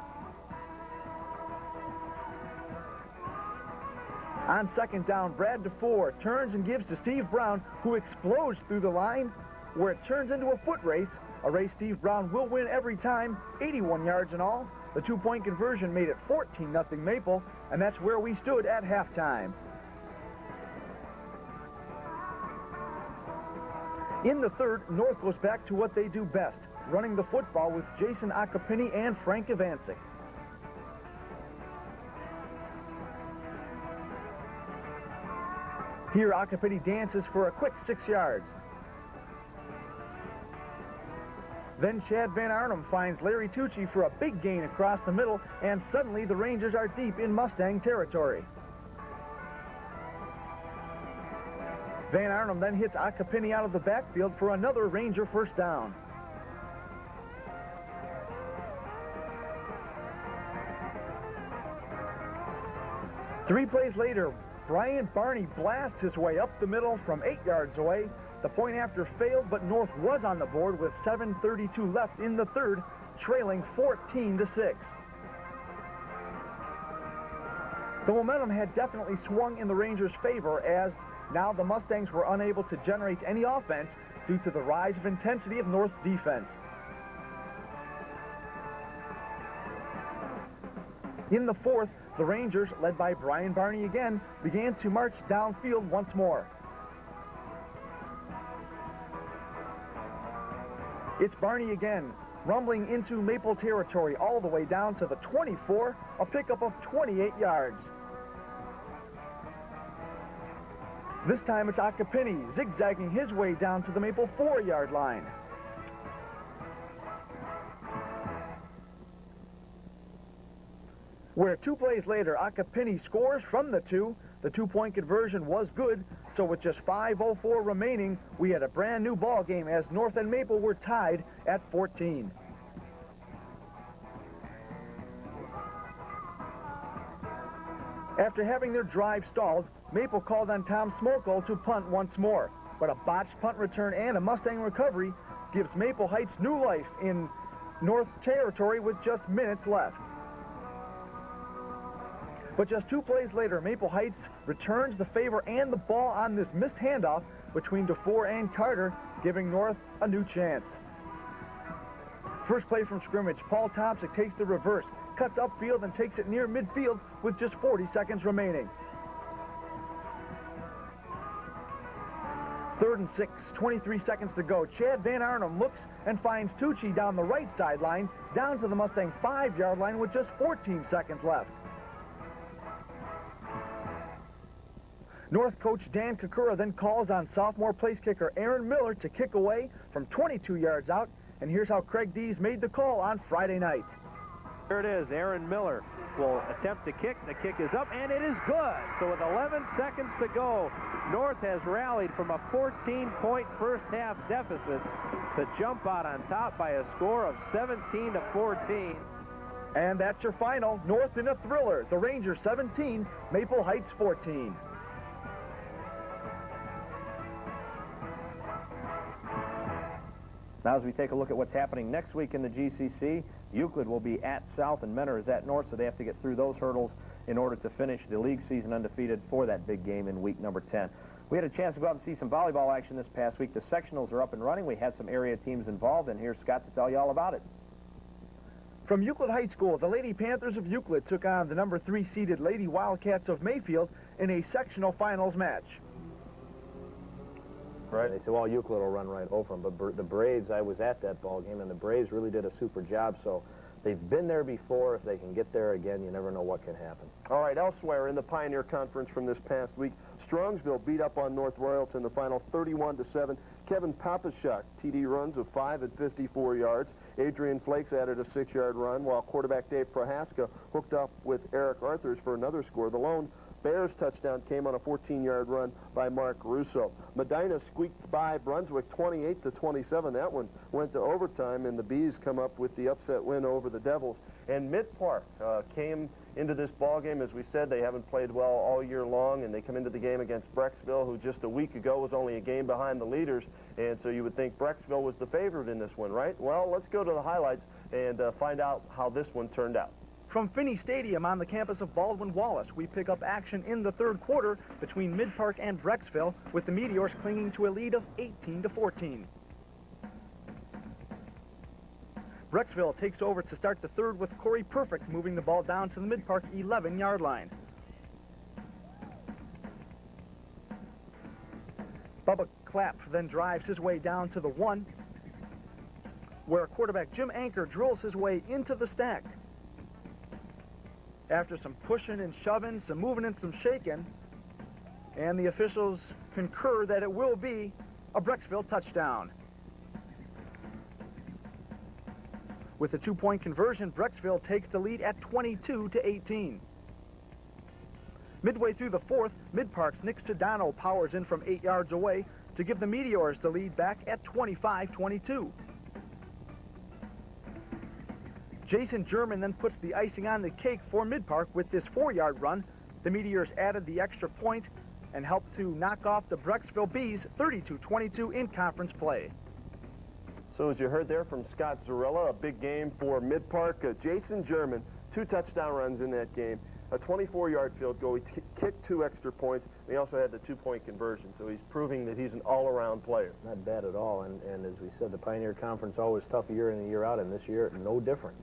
On second down, Brad DeFore turns and gives to Steve Brown, who explodes through the line, where it turns into a foot race, a race Steve Brown will win every time, 81 yards in all. The two-point conversion made it 14-0 Maple, and that's where we stood at halftime. In the third, North goes back to what they do best, running the football with Jason Akapini and Frank Ivancic. Here, Akapini dances for a quick 6 yards. Then Chad Van Arnhem finds Larry Tucci for a big gain across the middle, and suddenly the Rangers are deep in Mustang territory. Van Arnhem then hits Akapini out of the backfield for another Ranger first down. Three plays later, Brian Barney blasts his way up the middle from 8 yards away. The point after failed, but North was on the board with 7:32 left in the third, trailing 14-6. The momentum had definitely swung in the Rangers' favor, as now the Mustangs were unable to generate any offense due to the rise of intensity of North's defense. In the fourth, the Rangers, led by Brian Barney again, began to march downfield once more. It's Barney again, rumbling into Maple territory all the way down to the 24, a pickup of 28 yards. This time it's Akapini zigzagging his way down to the Maple 4-yard line. Where 2 plays later, Akapini scores from the 2. The two-point conversion was good, so with just 5:04 remaining, we had a brand new ball game as North and Maple were tied at 14. After having their drive stalled, Maple called on Tom Smolko to punt once more, but a botched punt return and a Mustang recovery gives Maple Heights new life in North territory with just minutes left. But just 2 plays later, Maple Heights returns the favor and the ball on this missed handoff between DeFore and Carter, giving North a new chance. First play from scrimmage, Paul Thompson takes the reverse, cuts upfield and takes it near midfield with just 40 seconds remaining. 3rd and 6, 23 seconds to go. Chad Van Arnhem looks and finds Tucci down the right sideline, down to the Mustang 5-yard line with just 14 seconds left. North coach Dan Kakura then calls on sophomore place kicker Aaron Miller to kick away from 22 yards out, and here's how Craig Dees made the call on Friday night. Here it is. Aaron Miller will attempt to kick. The kick is up, and it is good. So with 11 seconds to go, North has rallied from a 14-point first-half deficit to jump out on top by a score of 17-14. And that's your final. North in a thriller. The Rangers 17, Maple Heights 14. Now as we take a look at what's happening next week in the GCC, Euclid will be at South and Mentor is at North, so they have to get through those hurdles in order to finish the league season undefeated for that big game in week number 10. We had a chance to go out and see some volleyball action this past week. The sectionals are up and running. We had some area teams involved, and here's Scott to tell you all about it. From Euclid High School, the Lady Panthers of Euclid took on the number 3 seeded Lady Wildcats of Mayfield in a sectional finals match. Right. They said, well, Euclid will run right over them. But the Braves, I was at that ball game, and the Braves really did a super job. So they've been there before. If they can get there again, you never know what can happen. All right, elsewhere in the Pioneer Conference from this past week, Strongsville beat up on North Royalton in the final 31-7. Kevin Papashuk, TD runs of 5 at 54 yards. Adrian Flakes added a 6-yard run, while quarterback Dave Prohaska hooked up with Eric Arthurs for another score. The lone Bears touchdown came on a 14-yard run by Mark Russo. Medina squeaked by Brunswick 28-27. That one went to overtime, and the Bees come up with the upset win over the Devils. And Mid-Park came into this ball game. As we said, they haven't played well all year long, and they come into the game against Brecksville, who just a week ago was only a game behind the leaders. And so you would think Brecksville was the favorite in this one, right? Well, let's go to the highlights and find out how this one turned out. From Finney Stadium on the campus of Baldwin-Wallace, we pick up action in the third quarter between Mid-Park and Brecksville, with the Meteors clinging to a lead of 18-14. Brecksville takes over to start the third with Corey Perfect moving the ball down to the Mid-Park 11-yard line. Bubba Clapp then drives his way down to the 1, where quarterback Jim Anker drills his way into the stack. After some pushing and shoving, some moving and some shaking, and the officials concur that it will be a Brecksville touchdown. With a 2-point conversion, Brecksville takes the lead at 22-18. Midway through the fourth, Mid-Park's Nick Sedano powers in from 8 yards away to give the Meteors the lead back at 25-22. Jason German then puts the icing on the cake for Mid-Park with this 4-yard run. The Meteors added the extra point and helped to knock off the Brecksville Bees 32-22 in conference play. So as you heard there from Scott Zarella, a big game for Mid-Park. Jason German, 2 touchdown runs in that game, a 24-yard field goal. He kicked 2 extra points. He also had the 2-point conversion, so he's proving that he's an all-around player. Not bad at all, and as we said, the Pioneer Conference always tough year in and year out, and this year no different.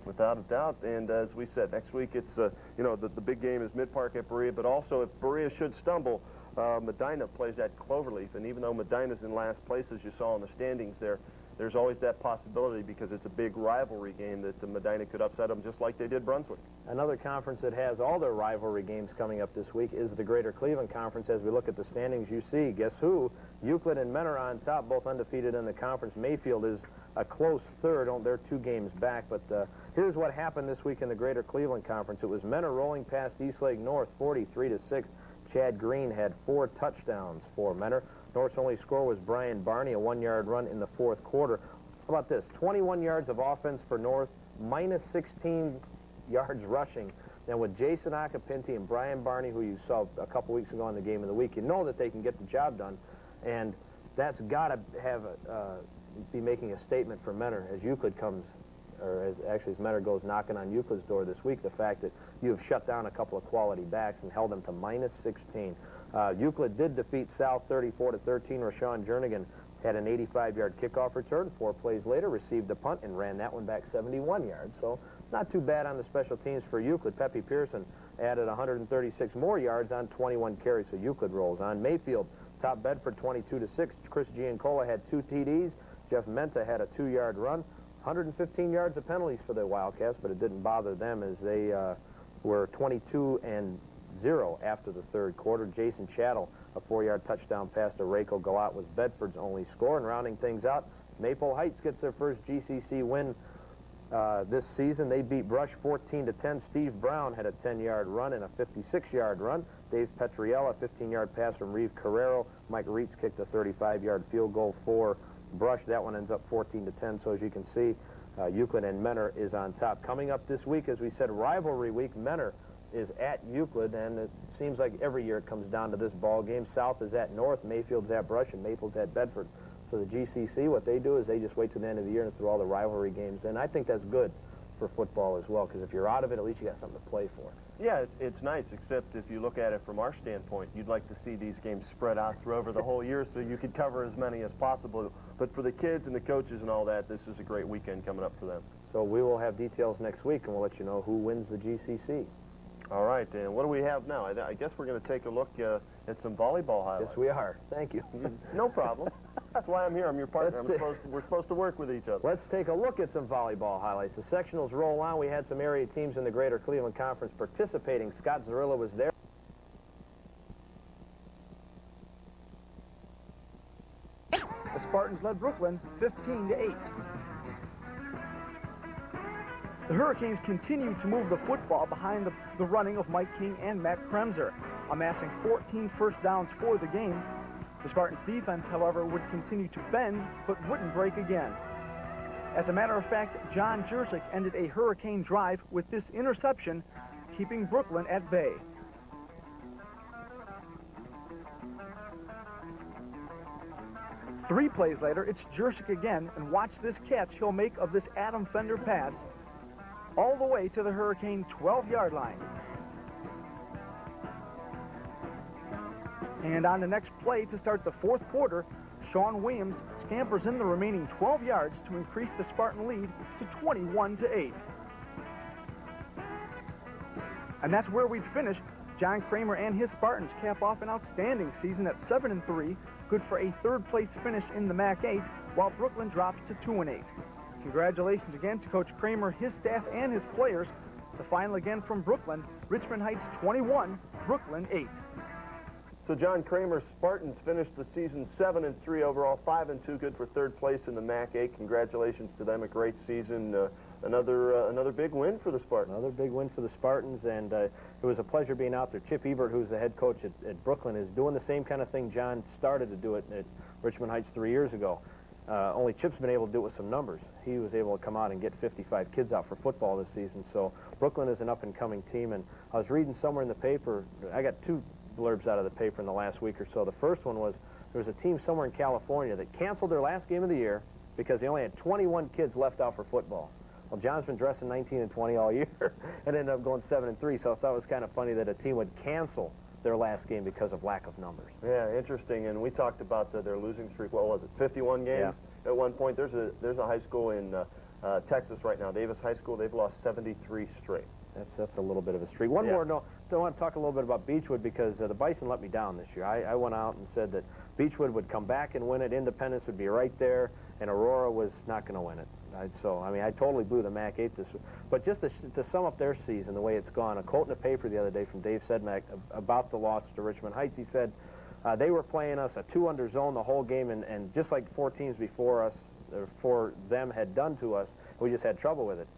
Without a doubt, and as we said, next week it's, you know, the big game is Mid-Park at Berea, but also if Berea should stumble, Medina plays at Cloverleaf, and even though Medina's in last place, as you saw in the standings there, there's always that possibility because it's a big rivalry game that the Medina could upset them just like they did Brunswick. Another conference that has all their rivalry games coming up this week is the Greater Cleveland Conference. As we look at the standings, you see, guess who? Euclid and Menor on top, both undefeated in the conference. Mayfield is a close third. They're 2 games back, but here's what happened this week in the Greater Cleveland Conference. It was Menor rolling past Eastlake North 43-6. Chad Green had 4 touchdowns for Menor. North's only score was Brian Barney, a 1-yard run in the fourth quarter. How about this? 21 yards of offense for North, minus 16 yards rushing. Now with Jason Acapinti and Brian Barney, who you saw a couple weeks ago in the game of the week, you know that they can get the job done, and that's got to have be making a statement for Menor as Euclid comes, or as Menor goes knocking on Euclid's door this week. The fact that you have shut down a couple of quality backs and held them to minus 16. Euclid did defeat South 34-13. Rashawn Jernigan had an 85-yard kickoff return. 4 plays later, received a punt and ran that one back 71 yards. So not too bad on the special teams for Euclid. Pepe Pearson added 136 more yards on 21 carries, so Euclid rolls on. Mayfield top Bedford 22-6. Chris Giancola had 2 TDs. Jeff Menta had a 2-yard run. 115 yards of penalties for the Wildcats, but it didn't bother them as they were 22-0 after the third quarter. Jason Chattel, a 4-yard touchdown pass to Rayco Galat, was Bedford's only score. And rounding things out, Maple Heights gets their first GCC win this season. They beat Brush 14-10. Steve Brown had a 10-yard run and a 56-yard run. Dave Petriella, 15-yard pass from Reeve Carrero. Mike Reitz kicked a 35-yard field goal for Brush. That one ends up 14-10. So as you can see, Euclid and Menor is on top. Coming up this week, as we said, rivalry week. Menor is at Euclid, and it seems like every year it comes down to this ball game. South is at North, Mayfield's at Brush, and Maple's at Bedford. So the GCC, what they do is they just wait till the end of the year and throw all the rivalry games in. I think that's good for football as well, because if you're out of it, at least you got something to play for. Yeah, it's nice, except if you look at it from our standpoint, you'd like to see these games spread out through over the whole year so you could cover as many as possible. But for the kids and the coaches and all that, this is a great weekend coming up for them. So we will have details next week, and we'll let you know who wins the GCC. All right, and what do we have now? I guess we're going to take a look at some volleyball highlights. Yes, we are. Thank you. No problem. That's why I'm here. I'm your partner. We're supposed to work with each other. Let's take a look at some volleyball highlights. The sectionals roll on. We had some area teams in the Greater Cleveland Conference participating. Scott Zarilla was there. The Spartans led Brooklyn 15-8. The Hurricanes continue to move the football behind the running of Mike King and Matt Kremser, amassing 14 first downs for the game. The Spartans' defense, however, would continue to bend, but wouldn't break again. As a matter of fact, John Jersick ended a Hurricane drive with this interception, keeping Brooklyn at bay. Three plays later, it's Jersick again, and watch this catch he'll make of this Adam Fender pass all the way to the Hurricane 12-yard line. And on the next play to start the fourth quarter, Sean Williams scampers in the remaining 12 yards to increase the Spartan lead to 21-8. And that's where we'd finish. John Kramer and his Spartans cap off an outstanding season at 7-3, good for a third-place finish in the MAC 8, while Brooklyn drops to 2-8. Congratulations again to Coach Kramer, his staff, and his players. The final again from Brooklyn, Richmond Heights 21, Brooklyn 8. So John Kramer's Spartans finished the season 7-3 overall, 5-2, good for third place in the MAC 8. Congratulations to them, a great season. Another big win for the Spartans. Another big win for the Spartans, and it was a pleasure being out there. Chip Ebert, who's the head coach at Brooklyn, is doing the same kind of thing John started to do it at Richmond Heights 3 years ago. Only Chip's been able to do it with some numbers. He was able to come out and get 55 kids out for football this season. So Brooklyn is an up-and-coming team, and I was reading somewhere in the paper, I got two blurbs out of the paper in the last week or so. The first one was there was a team somewhere in California that canceled their last game of the year because they only had 21 kids left out for football. Well, John's been dressing 19 and 20 all year and ended up going 7-3, so I thought it was kind of funny that a team would cancel their last game because of lack of numbers. Yeah, interesting. And we talked about their losing streak. What was it, 51 games at one point? There's a high school in Texas right now, Davis High School. They've lost 73 straight. That's a little bit of a streak. One more note. I want to talk a little bit about Beechwood because the Bison let me down this year. I went out and said that Beechwood would come back and win it. Independence would be right there, and Aurora was not going to win it. I totally blew the MAC 8 this week. But just to sum up their season, the way it's gone, a quote in the paper the other day from Dave Sedmak about the loss to Richmond Heights, he said, they were playing us a 2-under zone the whole game, and just like 4 teams before us, for them had done to us, we just had trouble with it.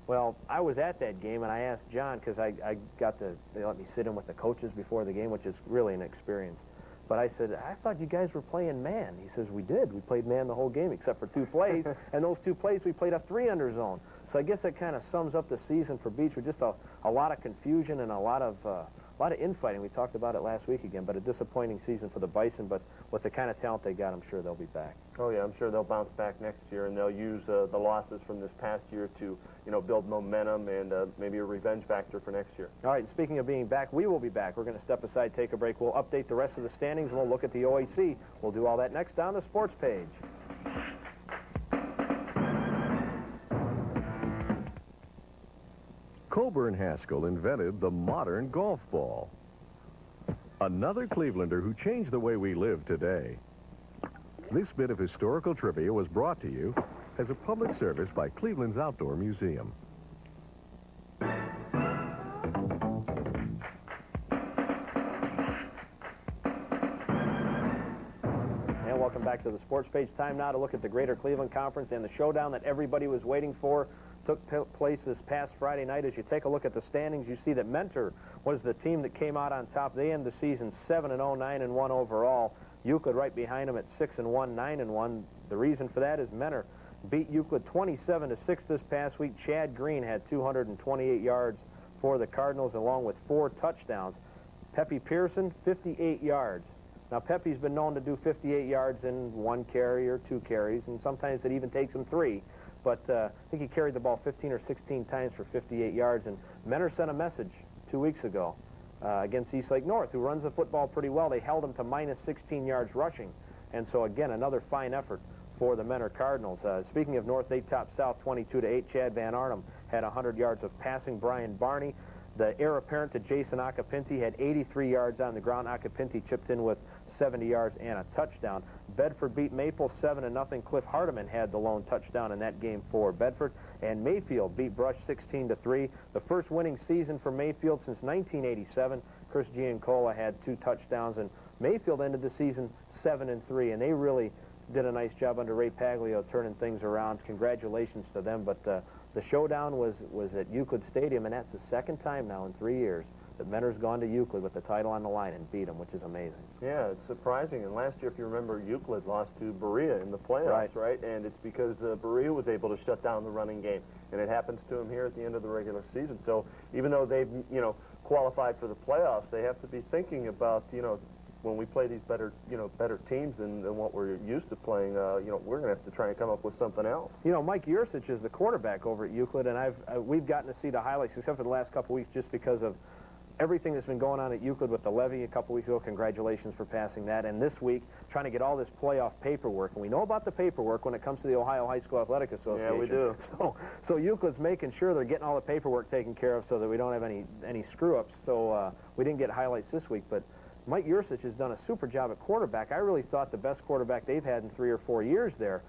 Well, I was at that game, and I asked John, because they let me sit in with the coaches before the game, which is really an experience. But I said, I thought you guys were playing man. He says, we did. We played man the whole game except for 2 plays, and those 2 plays we played a 3-under zone. So I guess that kind of sums up the season for Beach with just a lot of confusion and a lot of infighting. We talked about it last week again, but a disappointing season for the Bison. But with the kind of talent they got, I'm sure they'll be back. Oh, yeah, I'm sure they'll bounce back next year, and they'll use the losses from this past year to, build momentum and maybe a revenge factor for next year. All right, and speaking of being back, we will be back. We're going to step aside, take a break. We'll update the rest of the standings, and we'll look at the OAC. We'll do all that next on the Sports Page. Coburn Haskell invented the modern golf ball. Another Clevelander who changed the way we live today. This bit of historical trivia was brought to you as a public service by Cleveland's Outdoor Museum. And welcome back to the Sports Page. Time now to look at the Greater Cleveland Conference and the showdown that everybody was waiting for. Took place this past Friday night. As you take a look at the standings, you see that Mentor was the team that came out on top. They ended the season 7-0, 9-1 overall. Euclid right behind them at 6-1, 9-1. The reason for that is Mentor beat Euclid 27-6 this past week. Chad Green had 228 yards for the Cardinals, along with 4 touchdowns. Pepe Pearson, 58 yards. Now, Pepe's been known to do 58 yards in 1 carry or 2 carries, and sometimes it even takes him 3. But I think he carried the ball 15 or 16 times for 58 yards. And Mentor sent a message 2 weeks ago against Eastlake North, who runs the football pretty well. They held him to minus 16 yards rushing. And so, again, another fine effort for the Mentor Cardinals. Speaking of North, they topped South 22-8. Chad Van Arnhem had 100 yards of passing. Brian Barney, the heir apparent to Jason Acapinti, had 83 yards on the ground. Acapinti chipped in with 70 yards and a touchdown. Bedford beat Maple 7-0. Cliff Hardiman had the lone touchdown in that game for Bedford. And Mayfield beat Brush 16-3. The first winning season for Mayfield since 1987. Chris Giancola had 2 touchdowns, and Mayfield ended the season 7-3. And they really did a nice job under Ray Paglio turning things around. Congratulations to them. But The showdown was at Euclid Stadium, and that's the second time now in 3 years that Mentor's gone to Euclid with the title on the line and beat them, which is amazing. Yeah, it's surprising. And last year, if you remember, Euclid lost to Berea in the playoffs, right? And it's because Berea was able to shut down the running game, and it happens to them here at the end of the regular season. So even though they've, qualified for the playoffs, they have to be thinking about, when we play these better teams than what we're used to playing, we're going to have to try and come up with something else. Mike Yursich is the quarterback over at Euclid, and we've gotten to see the highlights, except for the last couple weeks, just because of everything that's been going on at Euclid with the levy a couple weeks ago. Congratulations for passing that. And this week, trying to get all this playoff paperwork. And we know about the paperwork when it comes to the Ohio High School Athletic Association. Yeah, we do. So Euclid's making sure they're getting all the paperwork taken care of so that we don't have any screw-ups. So we didn't get highlights this week, but Mike Yursich has done a super job at quarterback. I really thought the best quarterback they've had in 3 or 4 years there.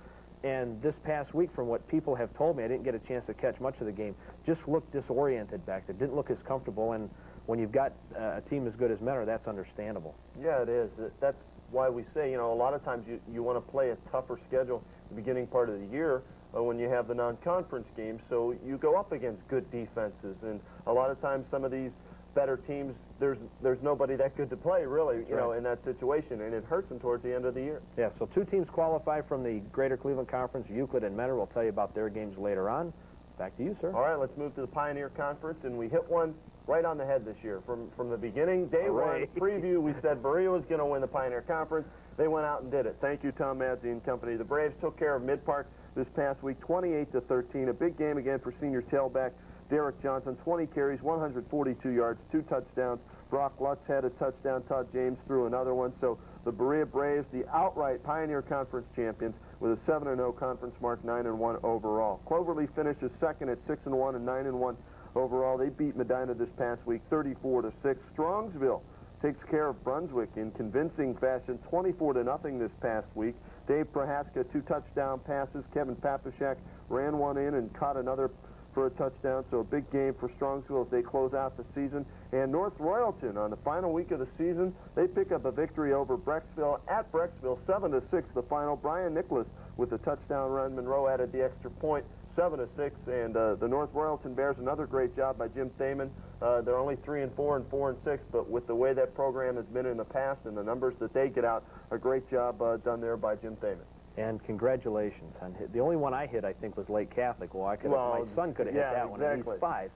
And this past week, from what people have told me, I didn't get a chance to catch much of the game, just looked disoriented back there, didn't look as comfortable. And when you've got a team as good as Mentor, that's understandable. Yeah, it is. That's why we say, a lot of times you want to play a tougher schedule at the beginning part of the year when you have the non-conference games, so you go up against good defenses. And a lot of times some of these better teams, there's nobody that good to play, really, in that situation, and it hurts them towards the end of the year. Yeah, so 2 teams qualify from the Greater Cleveland Conference, Euclid and Mentor. We'll tell you about their games later on. Back to you, sir. All right, let's move to the Pioneer Conference, and we hit one right on the head this year. From the beginning, day one preview, we said Berea was going to win the Pioneer Conference. They went out and did it. Thank you, Tom Madsey and company. The Braves took care of Mid-Park this past week, 28-13. A big game again for senior tailback Derek Johnson, 20 carries, 142 yards, 2 touchdowns. Brock Lutz had a touchdown. Todd James threw another one. So the Berea Braves, the outright Pioneer Conference champions, with a 7-0 conference mark, 9-1 overall. Cloverleaf finishes second at 6-1 and 9-1 overall. They beat Medina this past week, 34-6. Strongsville takes care of Brunswick in convincing fashion, 24-0 this past week. Dave Prohaska, 2 touchdown passes. Kevin Papashak ran one in and caught another for a touchdown. So a big game for Strongsville as they close out the season. And North Royalton, on the final week of the season, they pick up a victory over Brecksville at Brecksville, 7-6 the final. Brian Nicholas with the touchdown run. Monroe added the extra point, 7-6. And the North Royalton Bears, another great job by Jim Thaman. They're only 3-4 and 4-6, but with the way that program has been in the past and the numbers that they get out, a great job done there by Jim Thaman. And congratulations on the only one I hit, I think, was Lake Catholic. Well, my son could have hit that one. And he's 5,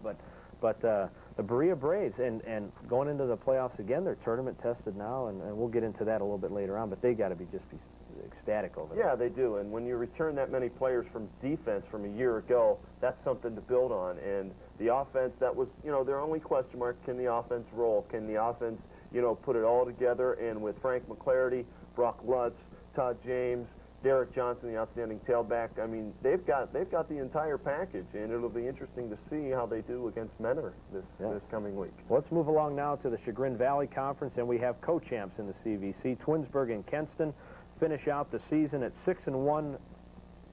but the Berea Braves and going into the playoffs again, they're tournament tested now, and we'll get into that a little bit later on. But they got to be ecstatic over there. Yeah, they do. And when you return that many players from defense from a year ago, that's something to build on. And the offense, that was, their only question mark: can the offense roll? Can the offense, put it all together? And with Frank McClarity, Brock Lutz, Todd James, Derek Johnson, the outstanding tailback, I mean, they've got the entire package, and it'll be interesting to see how they do against Mentor this coming week. Well, let's move along now to the Chagrin Valley Conference, and we have co-champs in the CVC. Twinsburg and Kenston finish out the season at 6-1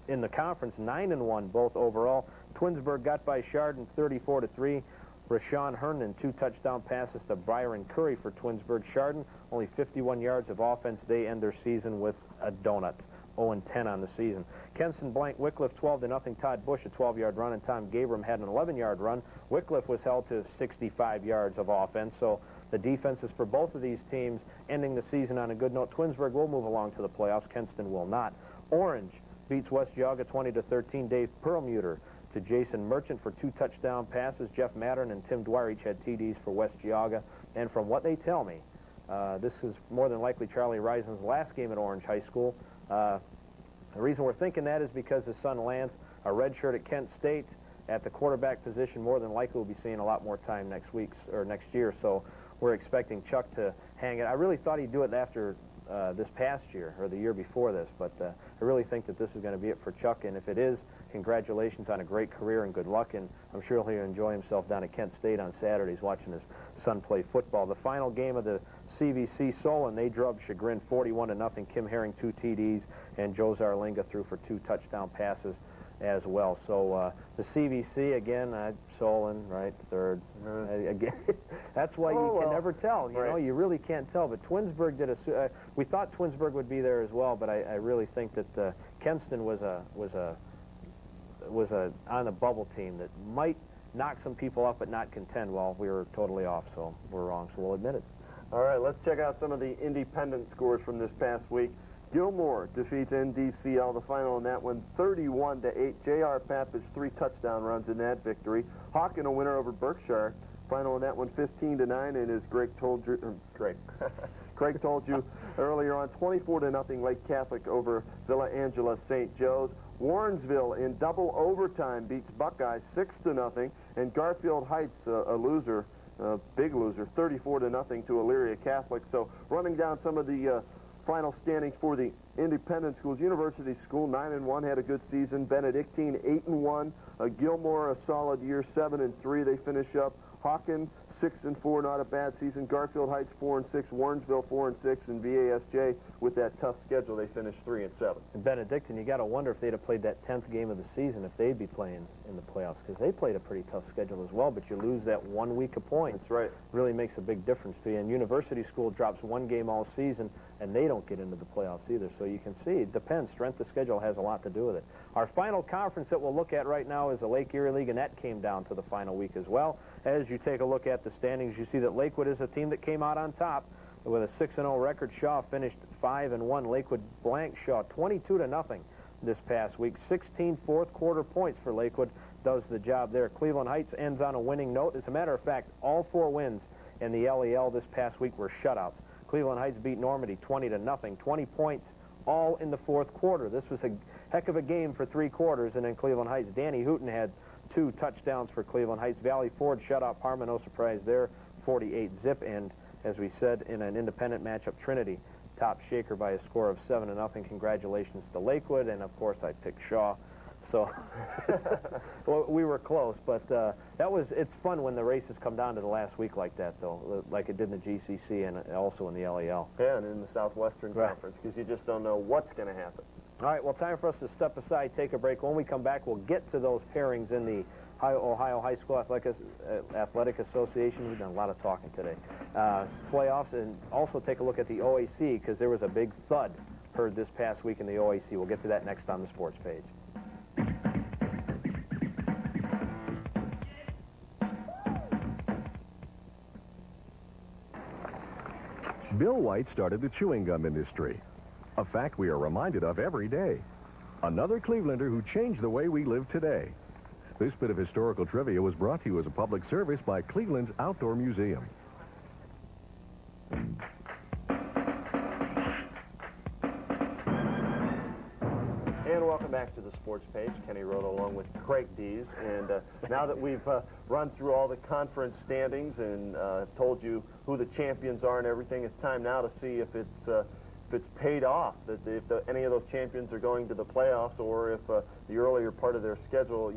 in the conference, 9-1 both overall. Twinsburg got by Chardon 34-3. Rashawn Herndon, 2 touchdown passes to Byron Curry for Twinsburg. Chardon, only 51 yards of offense. They end their season with a donut. 0-10 on the season. Kenson Blank Wycliffe 12-0. Todd Bush a 12-yard run, and Tom Gabram had an 11-yard run. Wycliffe was held to 65 yards of offense. So the defenses for both of these teams ending the season on a good note. Twinsburg will move along to the playoffs. Kenston will not. Orange beats West Geauga 20-13. Dave Perlmuter to Jason Merchant for 2 touchdown passes. Jeff Mattern and Tim Dwyer each had TDs for West Geauga. And from what they tell me, this is more than likely Charlie Rison's last game at Orange High School. The reason we're thinking that is because his son Lance, a redshirt at Kent State at the quarterback position, more than likely will be seeing a lot more time next year. So we're expecting Chuck to hang it. I really thought he'd do it after this past year or the year before this, but I really think that this is going to be it for Chuck. And if it is, congratulations on a great career and good luck. And I'm sure he'll enjoy himself down at Kent State on Saturdays watching his son play football. The final game of the CVC Solon, they drubbed Chagrin 41-0. Kim Herring 2 TDs, and Joe Zarlinga threw for 2 touchdown passes as well. So the CVC again, Solon, right, 3rd. Again, that's why you can never tell. You know, you really can't tell. But Twinsburg did we thought Twinsburg would be there as well, but I really think that Kenston was a was a on the bubble team that might knock some people off but not contend. Well, we were totally off, so we're wrong, so we'll admit it. All right, let's check out some of the independent scores from this past week. Gilmore defeats NDCL, the final in that one, 31-8. J.R. Pappas 3 touchdown runs in that victory. Hawken a winner over Berkshire. Final in that one, 15-9, and as Craig told you earlier on, 24-0 Lake Catholic over Villa Angela St. Joe's. Warrensville in double overtime beats Buckeyes 6-0, and Garfield Heights, a loser, big loser, 34-0 to Elyria Catholic. So running down some of the final standings for the independent schools. University School 9-1, had a good season. Benedictine 8-1. Gilmore a solid year, 7-3. They finish up. Hawken 6-4, not a bad season. Garfield Heights 4-6. Warrensville 4-6, and VASJ with that tough schedule they finished 3-7. And Benedictine, you got to wonder if they'd have played that 10th game of the season if they'd be playing in the playoffs, because they played a pretty tough schedule as well. But you lose that 1 week of points. That's right. Really makes a big difference to you. And University School drops 1 game all season, and they don't get into the playoffs either. So you can see it depends. Strength of schedule has a lot to do with it. Our final conference that we'll look at right now is the Lake Erie League, and that came down to the final week as well. As you take a look at the standings, you see that Lakewood is a team that came out on top with a 6-0 record. Shaw finished 5-1. Lakewood blanked Shaw 22-0 this past week. 16 fourth quarter points for Lakewood does the job there. Cleveland Heights ends on a winning note. As a matter of fact, all 4 wins in the LEL this past week were shutouts. Cleveland Heights beat Normandy 20-0, 20 points all in the fourth quarter. This was a heck of a game for 3 quarters, and then Cleveland Heights. Danny Hooten had 2 touchdowns for Cleveland Heights. Valley Forge shut out Parma, no surprise there, 48-zip. And as we said, in an independent matchup, Trinity top Shaker by a score of 7-0. Congratulations to Lakewood, and of course I picked Shaw. So well, we were close, but it's fun when the races come down to the last week like that, though, like it did in the GCC and also in the LEL. Yeah, and in the Southwestern Conference, because you just don't know what's going to happen. All right, well, time for us to step aside, take a break. When we come back, we'll get to those pairings in the Ohio High School Athletic Association. We've done a lot of talking today. Playoffs, and also take a look at the OAC, because there was a big thud heard this past week in the OAC. We'll get to that next on the sports page. Bill White started the chewing gum industry, a fact we are reminded of every day. Another Clevelander who changed the way we live today. This bit of historical trivia was brought to you as a public service by Cleveland's Outdoor Museum. And welcome back to the sports page. Kenny Roto along with Craig Dees. And now that we've run through all the conference standings and told you who the champions are and everything, it's time now to see if it's paid off, that if any of those champions are going to the playoffs, or if the earlier part of their schedule,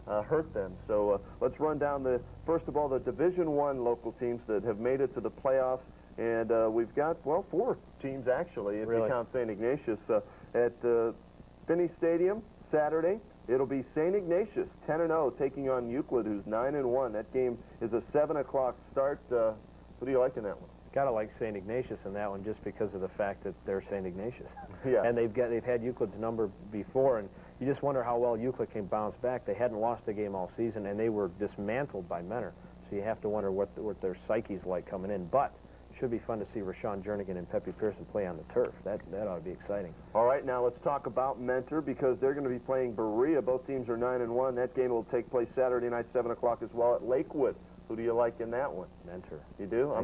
hurt them. So let's run down first of all, the Division I local teams that have made it to the playoffs. And we've got, well, 4 teams actually, if you count St. Ignatius. At Finney Stadium, Saturday, it'll be St. Ignatius, 10-0, taking on Euclid, who's 9-1. That game is a 7 o'clock start. What do you like in that one? Got to like St. Ignatius in that one just because of the fact that they're St. Ignatius. Yeah. And they've had Euclid's number before, and you just wonder how well Euclid can bounce back. They hadn't lost a game all season, and they were dismantled by Menor. So you have to wonder what their psyche's like coming in. But it should be fun to see Rashawn Jernigan and Pepe Pearson play on the turf. That ought to be exciting. All right, now let's talk about Mentor, because they're going to be playing Berea. Both teams are 9-1. That game will take place Saturday night, 7 o'clock as well at Lakewood. Who do you like in that one? Mentor. You do? I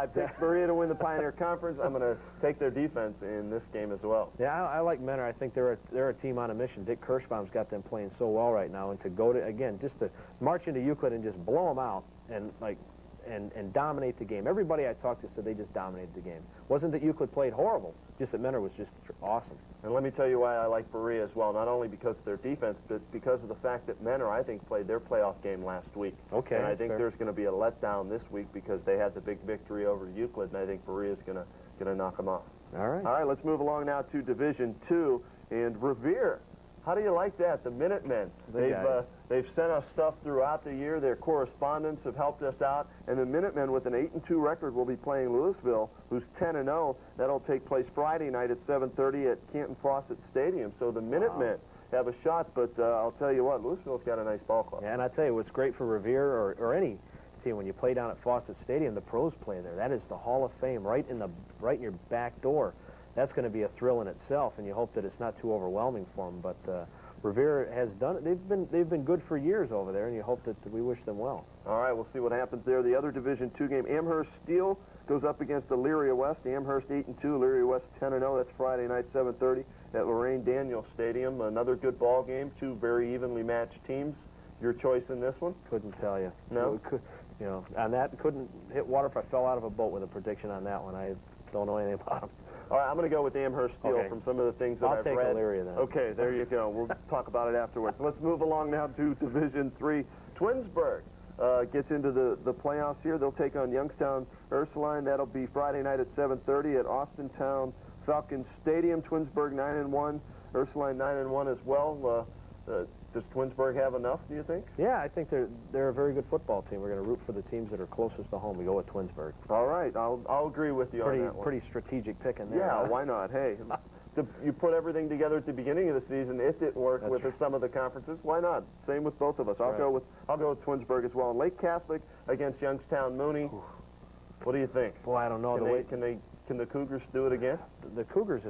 picked Berea to win the Pioneer Conference. I'm going to take their defense in this game as well. Yeah, I like Menor. I think they're a team on a mission. Dick Kirschbaum's got them playing so well right now, and to go to, again, just to march into Euclid and just blow them out and dominate the game. Everybody I talked to said they just dominated the game. Wasn't that Euclid played horrible, just that Menor was just awesome. And let me tell you why I like Berea as well, not only because of their defense, but because of the fact that Menor, I think, played their playoff game last week. Okay, and I think there's going to be a letdown this week because they had the big victory over Euclid, and I think Berea's going to knock them off. All right. All right, let's move along now to Division II, and Revere. How do you like that? The Minutemen. They've sent us stuff throughout the year. Their correspondents have helped us out. And the Minutemen, with an 8-2 record, will be playing Louisville, who's 10-0. That'll take place Friday night at 7:30 at Canton Fawcett Stadium. So the Minutemen have a shot, but I'll tell you what, Louisville's got a nice ball club. Yeah, and I tell you, what's great for Revere or any team, when you play down at Fawcett Stadium, the pros play there. That is the Hall of Fame right in your back door. That's going to be a thrill in itself, and you hope that it's not too overwhelming for them. But Revere has done it. They've been good for years over there, and you hope that we wish them well. All right, we'll see what happens there. The other Division II game, Amherst Steel goes up against Elyria West. Amherst 8-2, Elyria West 10-0. That's Friday night, 7:30 at Lorraine Daniels Stadium. Another good ball game. Two very evenly matched teams. Your choice in this one? Couldn't tell you. No? You know, on that, couldn't hit water if I fell out of a boat with a prediction on that one. I don't know anything about them. All right, I'm going to go with Amherst Steel Okay. from some of the things that I'll I've take read. Elyria then. Okay, there you go. We'll talk about it afterwards. Let's move along now to Division III. Twinsburg gets into the playoffs here. They'll take on Youngstown Ursuline. That'll be Friday night at 7:30 at Austintown Falcons Stadium. Twinsburg 9-1, Ursuline 9-1 as well. Does Twinsburg have enough, do you think? Yeah, I think they're a very good football team. We're going to root for the teams that are closest to home. We go with Twinsburg. All right, I'll agree with you on that one. Pretty strategic pick in there. Yeah, huh? why not? Hey, you put everything together at the beginning of the season. It didn't work That's with right. some of the conferences. Why not? Same with both of us. I'll Right. go with Twinsburg as well. And Lake Catholic against Youngstown Mooney. What do you think? Boy, I don't know. Can the Cougars do it again? The Cougars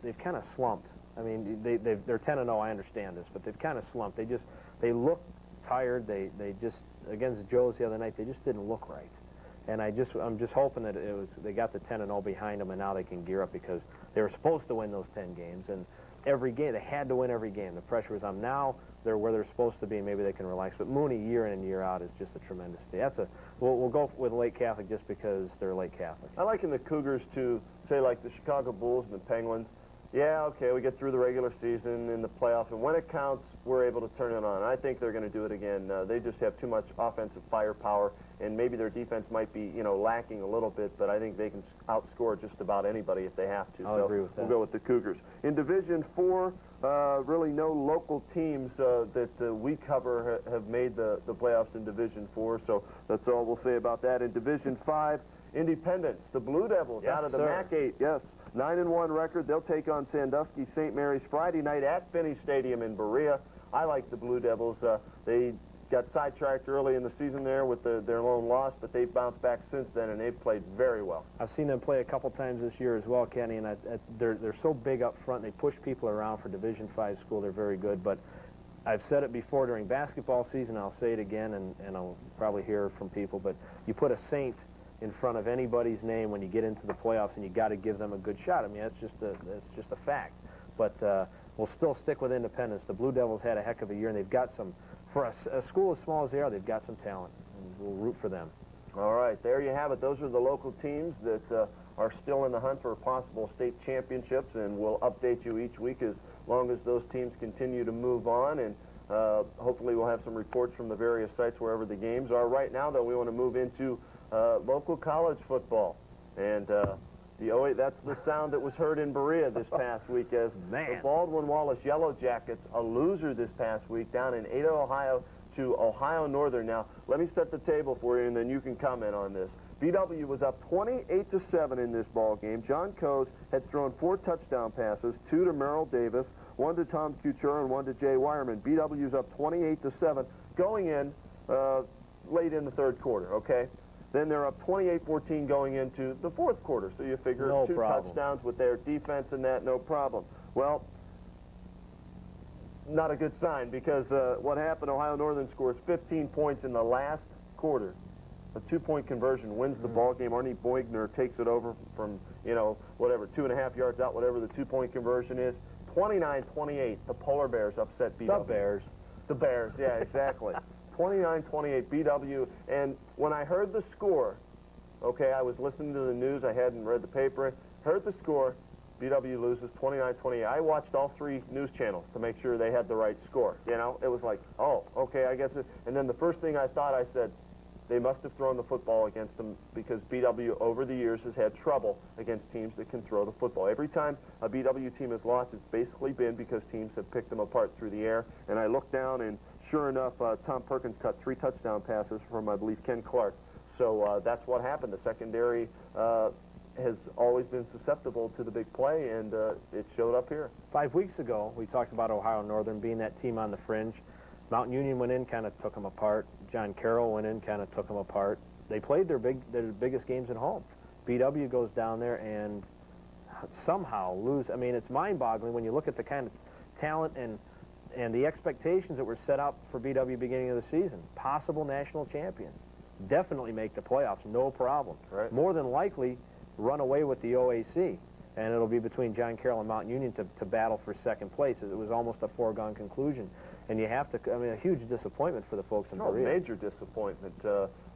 they've kind of slumped. I mean, they're 10-0. I understand this, but they've kind of slumped. They look tired. They just against Joe's the other night. They just didn't look right. And I'm just hoping that they got the 10-0 behind them, and now they can gear up because they were supposed to win those 10 games, and every game they had to win every game. The pressure was on. Now they're where they're supposed to be. Maybe they can relax. But Mooney, year in and year out, is just a tremendous day. We'll go with Lake Catholic just because they're Lake Catholic. I liken the Cougars to, say, like the Chicago Bulls and the Penguins. Yeah, okay, we get through the regular season in the playoffs, and when it counts, we're able to turn it on. I think they're going to do it again. They just have too much offensive firepower, and maybe their defense might be, lacking a little bit, but I think they can outscore just about anybody if they have to. I'll agree with that. We'll go with the Cougars. In Division IV, really no local teams that we cover have made the playoffs in Division IV, so that's all we'll say about that. In Division V, Independence, the Blue Devils Yes, out of the sir. MAC 8, yes, 9-1 record. They'll take on Sandusky St. Mary's Friday night at Finney Stadium in Berea. I like the Blue Devils. They got sidetracked early in the season there with their lone loss, but they've bounced back since then, and they've played very well. I've seen them play a couple times this year as well, Kenny, and they're so big up front. They push people around for Division V school. They're very good, but I've said it before during basketball season. I'll say it again, and I'll probably hear it from people, but you put a Saint in front of anybody's name when you get into the playoffs, and you got to give them a good shot. I mean, that's just a fact. But we'll still stick with Independence. The Blue Devils had a heck of a year, and they've got some, for a school as small as they are, they've got some talent, and we'll root for them. All right, there you have it. Those are the local teams that are still in the hunt for possible state championships, and we'll update you each week as long as those teams continue to move on, and hopefully we'll have some reports from the various sites wherever the games are. Right now, though, we want to move into local college football, and that's the sound that was heard in Berea this past week as the Baldwin-Wallace Yellow Jackets, a loser this past week down in Ada, Ohio, to Ohio Northern. Now, let me set the table for you, and then you can comment on this. BW was up 28-7 in this ball game. John Coase had thrown 4 touchdown passes, 2 to Merrill Davis, 1 to Tom Couture, and 1 to Jay Wireman. BW's up 28-7 going in late in the third quarter, okay? Then they're up 28-14 going into the fourth quarter. So you figure No 2 problem. touchdowns with their defense and that, no problem. Well, not a good sign because what happened, Ohio Northern scores 15 points in the last quarter. A 2-point conversion wins the ball game. Arnie Boigner takes it over from, 2.5 yards out, whatever the 2-point conversion is. 29-28, the Polar Bears upset BW. The Bears, yeah, exactly. 29-28 BW, and when I heard the score, okay, I was listening to the news, I hadn't read the paper, heard the score, BW loses 29-28. I watched all 3 news channels to make sure they had the right score, It was like, oh, okay, I guess and then the first thing I thought, I said, they must have thrown the football against them because BW over the years has had trouble against teams that can throw the football. Every time a BW team has lost, it's basically been because teams have picked them apart through the air. And I looked down, and sure enough, Tom Perkins caught 3 touchdown passes from, I believe, Ken Clark. So that's what happened. The secondary has always been susceptible to the big play, and it showed up here. 5 weeks ago, we talked about Ohio Northern being that team on the fringe. Mountain Union went in, kind of took them apart. John Carroll went in, kind of took them apart. They played their biggest games at home. BW goes down there and somehow lose. I mean, it's mind-boggling when you look at the kind of talent and the expectations that were set up for BW beginning of the season. Possible national champion. Definitely make the playoffs, no problem. Right. More than likely, run away with the OAC. And it'll be between John Carroll and Mountain Union to battle for second place. It was almost a foregone conclusion. And you have to, I mean, a huge disappointment for the folks in Berea. Major disappointment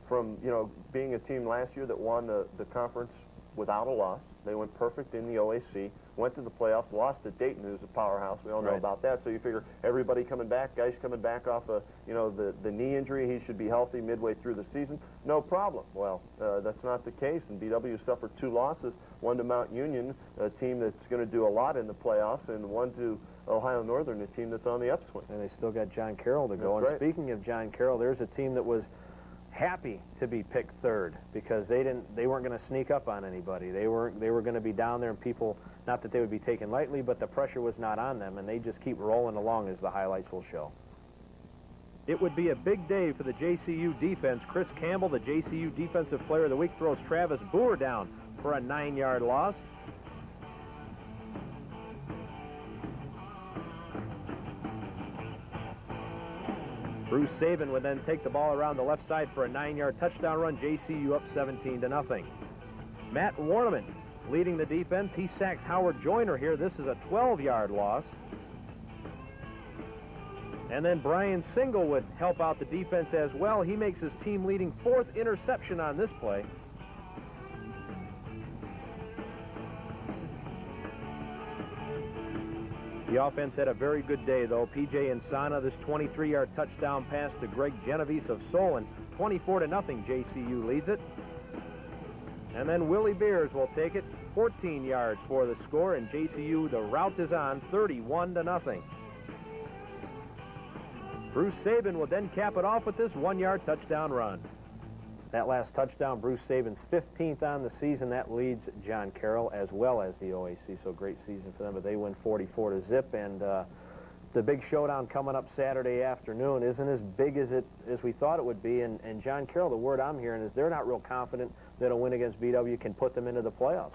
from, you know, being a team last year that won the conference without a loss. They went perfect in the OAC, went to the playoffs, lost to Dayton, who's a powerhouse. We all know about that. So you figure everybody coming back, guys coming back off you know, the knee injury, he should be healthy midway through the season. No problem. Well, that's not the case, and BW suffered 2 losses, one to Mount Union, a team that's going to do a lot in the playoffs, and one to Ohio Northern, a team that's on the upswing. And they still got John Carroll to go. That's And right. speaking of John Carroll, there's a team that was happy to be picked third because they weren't going to sneak up on anybody. They were going to be down there, and people, not that they would be taken lightly, but the pressure was not on them, and they just keep rolling along, as the highlights will show. It would be a big day for the JCU defense. Chris Campbell, the JCU Defensive Player of the Week, throws Travis Boer down for a 9-yard loss. Bruce Saban would then take the ball around the left side for a 9-yard touchdown run. JCU up 17-0. Matt Warneman leading the defense. He sacks Howard Joyner here. This is a 12-yard loss. And then Brian Single would help out the defense as well. He makes his team-leading 4th interception on this play. The offense had a very good day, though. P.J. Insana, this 23-yard touchdown pass to Greg Genovese of Solon. 24-0, JCU leads it. And then Willie Beers will take it. 14 yards for the score, and JCU, the route is on, 31-0. Bruce Saban will then cap it off with this 1-yard touchdown run. That last touchdown, Bruce Saban's 15th on the season. That leads John Carroll as well as the OAC, so great season for them, but they win 44-0, and the big showdown coming up Saturday afternoon isn't as big as we thought it would be, and John Carroll, the word I'm hearing is they're not real confident that a win against BW can put them into the playoffs.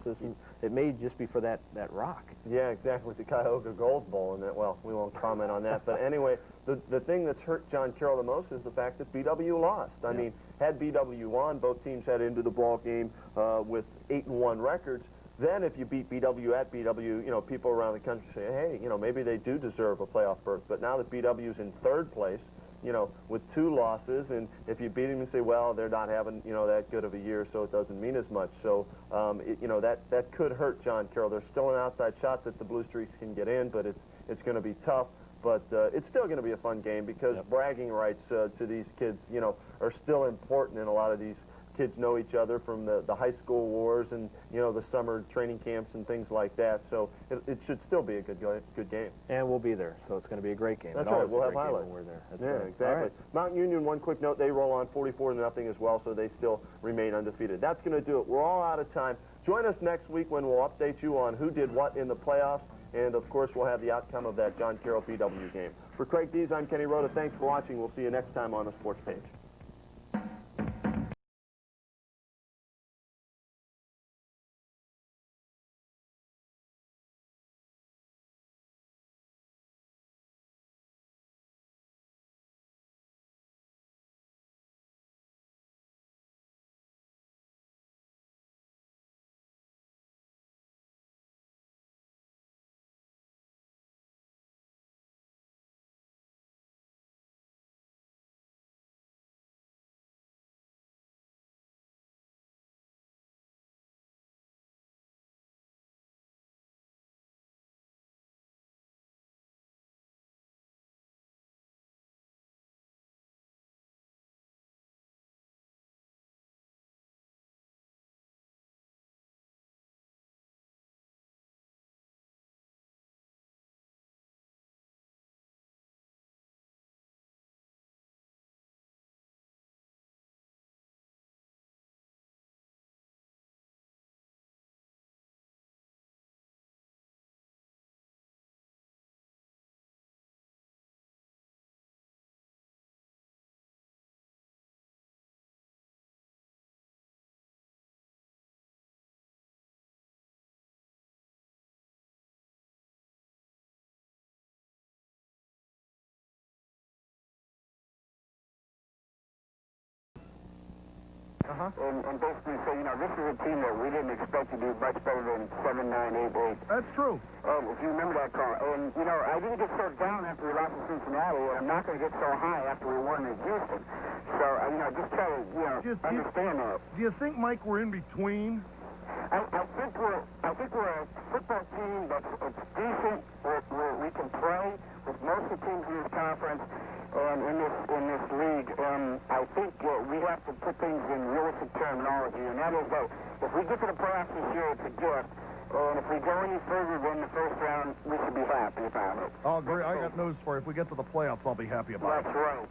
It may just be for that rock. Yeah, exactly, with the Cuyahoga Gold Bowl, and well, we won't comment on that, but anyway, the thing that's hurt John Carroll the most is the fact that BW lost. I mean, had BW won, both teams head into the ball game with 8-1 records. Then if you beat BW at BW, you know, people around the country say, hey, you know, maybe they do deserve a playoff berth. But now that BW's in 3rd place, you know, with 2 losses, and if you beat them and say, well, they're not having, you know, that good of a year, so it doesn't mean as much. So, you know, that could hurt John Carroll. There's still an outside shot that the Blue Streaks can get in, but it's going to be tough. But it's still going to be a fun game because bragging rights to these kids, you know, are still important, and a lot of these kids know each other from the high school wars and, you know, the summer training camps and things like that. So it should still be a good game. And we'll be there, so it's going to be a great game. That's right. We'll have highlights. When we're there. That's yeah, right. exactly. Right. Mountain Union, one quick note, they roll on 44-0 as well, so they still remain undefeated. That's going to do it. We're all out of time. Join us next week when we'll update you on who did what in the playoffs, and, of course, we'll have the outcome of that John Carroll BW game. For Craig Dees, I'm Kenny Rhoda. Thanks for watching. We'll see you next time on the Sports Page. and basically say, you know, this is a team that we didn't expect to do much better than 7, 9, 8, 8. That's true. If you remember that call. And, you know, I didn't get so down after we lost to Cincinnati, and I'm not going to get so high after we won in Houston. So, you know, just try to, understand that. Do you think, Mike, we're in between? I think we're a football team that's decent. We can play with most of the teams in this conference and in this league. I think we have to put things in realistic terminology, and that is that if we get to the playoffs this year, it's a gift. And if we go any further than the first round, we should be happy about it. Oh, great. I got news for you. If we get to the playoffs, I'll be happy about it. That's right.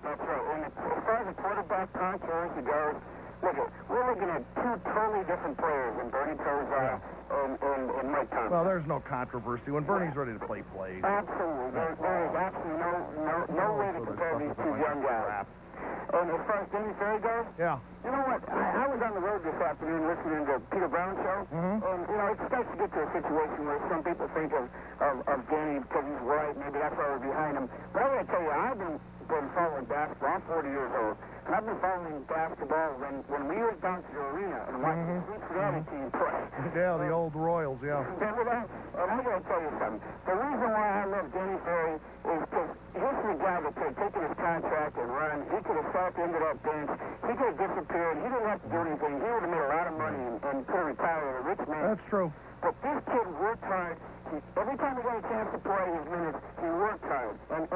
And as far as the quarterback controversy goes, look, we're looking at two totally different players in Bernie Kosar and Mike Thompson. Well, there's no controversy. When Bernie's ready to play plays. Absolutely. There is absolutely no way to compare these two young guys. And as far as Danny Ferry goes, yeah. You know what? I was on the road this afternoon listening to Peter Brown's show, and, you know, it starts to get to a situation where some people think of Danny because he's white. Maybe that's why we're behind him. But I got to tell you, I've been following basketball. I'm 40 years old, and I've been following basketball when we went down to the arena and watched the Cincinnati team play. Yeah, the old Royals, yeah. Remember that? And I got to tell you something. The reason why I love Danny Ferry is because he's the guy that could have taken his contract and run. He could have sat into that bench. He could have disappeared. He didn't have to do anything. He would have made a lot of money and could have retired a rich man. That's true. But this kid worked hard. Every time he got a chance to play his minutes, he worked hard. And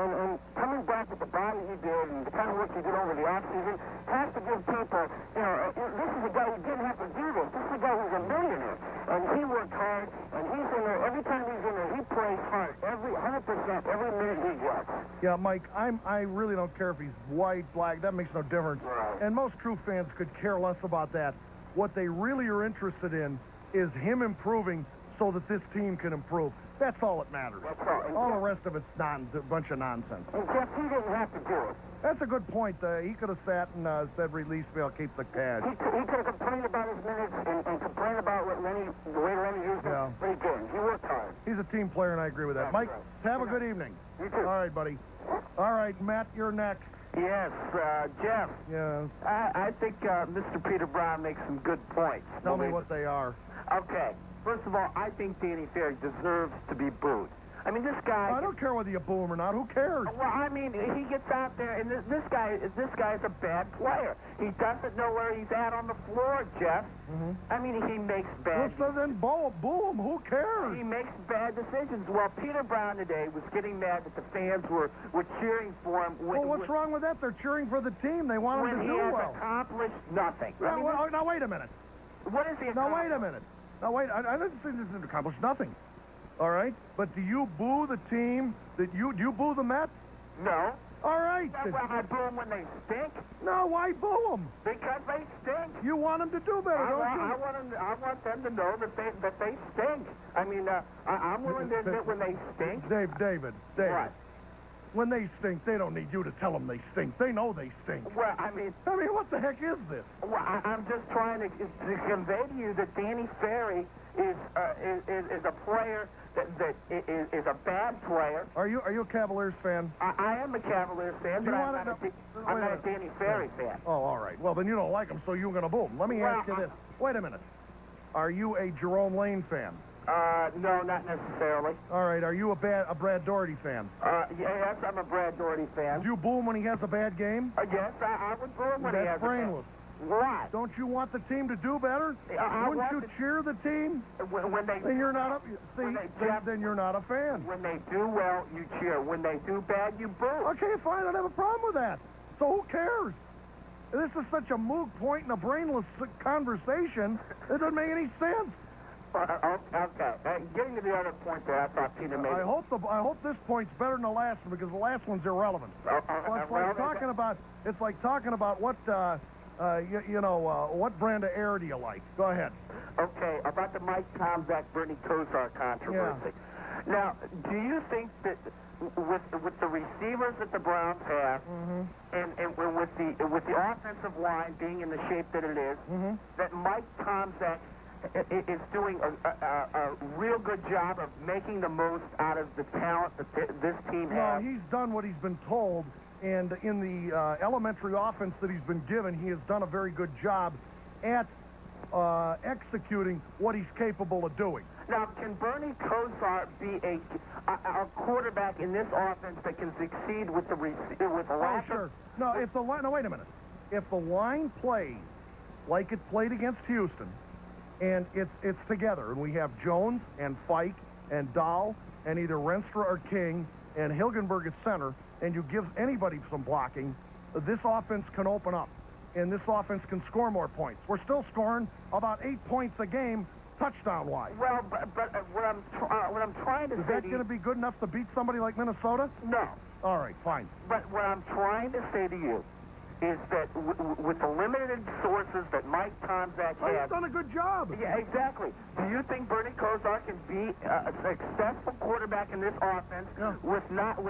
coming back with the body he did and the kind of work he did over the offseason has to give people, you know, this is a guy who didn't have to do this. This is a guy who's a millionaire. And he worked hard, and he's in there. Every time he's in there, he plays hard. 100%, every minute he gets. Yeah, Mike, I really don't care if he's white, black. That makes no difference. Right. And most true fans could care less about that. What they really are interested in is him improving so that this team can improve. That's all that matters. That's all. All the rest of it's a bunch of nonsense. And Jeff, he didn't have to do it. That's a good point. He could have sat and said, release me, I'll keep the cash. He could have complained about his minutes and complained about the way Lenny used him, Yeah. but he didn't. He worked hard. He's a team player, and I agree with that. That's Mike, right. have a good evening. You too. All right, buddy. All right, Matt, you're next. Yes, Jeff. Yeah. I think Mr. Peter Brown makes some good points. Tell me what they are. Okay. First of all, I think Danny Ferry deserves to be booed. I mean, this guy... I don't care whether you boo him or not. Who cares? Well, I mean, he gets out there, and this guy is a bad player. He doesn't know where he's at on the floor, Jeff. I mean, he makes bad... Well, so then boo him. Who cares? He makes bad decisions. Well, Peter Brown today was getting mad that the fans were cheering for him. Well, what's wrong with that? They're cheering for the team. They want him to do well. When he has accomplished nothing. Yeah, now, wait a minute. What is he Now, wait a minute. Now, wait, I didn't say this didn't accomplish nothing. All right? But do you boo the team do you boo the Mets? No. All right. I boo them when they stink. No, why boo them? Because they stink. You want them to do better, don't you? I want them to know that they stink. I mean, I'm willing to admit when they stink. David. What? When they stink, they don't need you to tell them they stink. They know they stink. Well, I mean, what the heck is this? Well, I'm just trying to convey to you that Danny Ferry is a player that is a bad player. Are you a Cavaliers fan? I am a Cavaliers fan, but I'm not a Danny Ferry fan. Oh, all right. Well, then you don't like him, so you're going to boo him. Let me ask you this. Wait a minute. Are you a Jerome Lane fan? No, not necessarily. All right. Are you a Brad Daugherty fan? Yes, I'm a Brad Daugherty fan. Do you boo him when he has a bad game? Yes, I would boo him when he has That's brainless. Why? Don't you want the team to do better? Wouldn't you cheer the team? When they... Then you're not then you're not a fan. When they do well, you cheer. When they do bad, you boo. Okay, fine. I don't have a problem with that. So who cares? This is such a moot point in a brainless conversation. It doesn't make any sense. Okay. Getting to the other point that I thought Peter made. I hope this point's better than the last one because the last one's irrelevant. It's like talking about what what brand of air do you like? Go ahead. Okay, about the Mike Tomczak, Bernie Kosar controversy. Yeah. Now, do you think that with the receivers that the Browns have, and with the offensive line being in the shape that it is, that Mike Tomczak is doing a real good job of making the most out of the talent that this team has? No, he's done what he's been told, and in the elementary offense that he's been given, he has done a very good job at executing what he's capable of doing. Now, can Bernie Kosar be a quarterback in this offense that can succeed with the Oh, sure. No, if the line. No, wait a minute. If the line plays like it played against Houston, and it's together, and we have Jones and Fike and Dahl and either Renstra or King and Hilgenberg at center, and you give anybody some blocking, this offense can open up, and this offense can score more points. We're still scoring about 8 points a game, touchdown-wise. Well, but what I'm trying to say... Is that going to be good enough to beat somebody like Minnesota? No. All right, fine. But what I'm trying to say to you is that with the limited sources that Mike Tomczak has... He's done a good job. Yeah, exactly. Do you think Bernie Kosar can be a successful quarterback in this offense with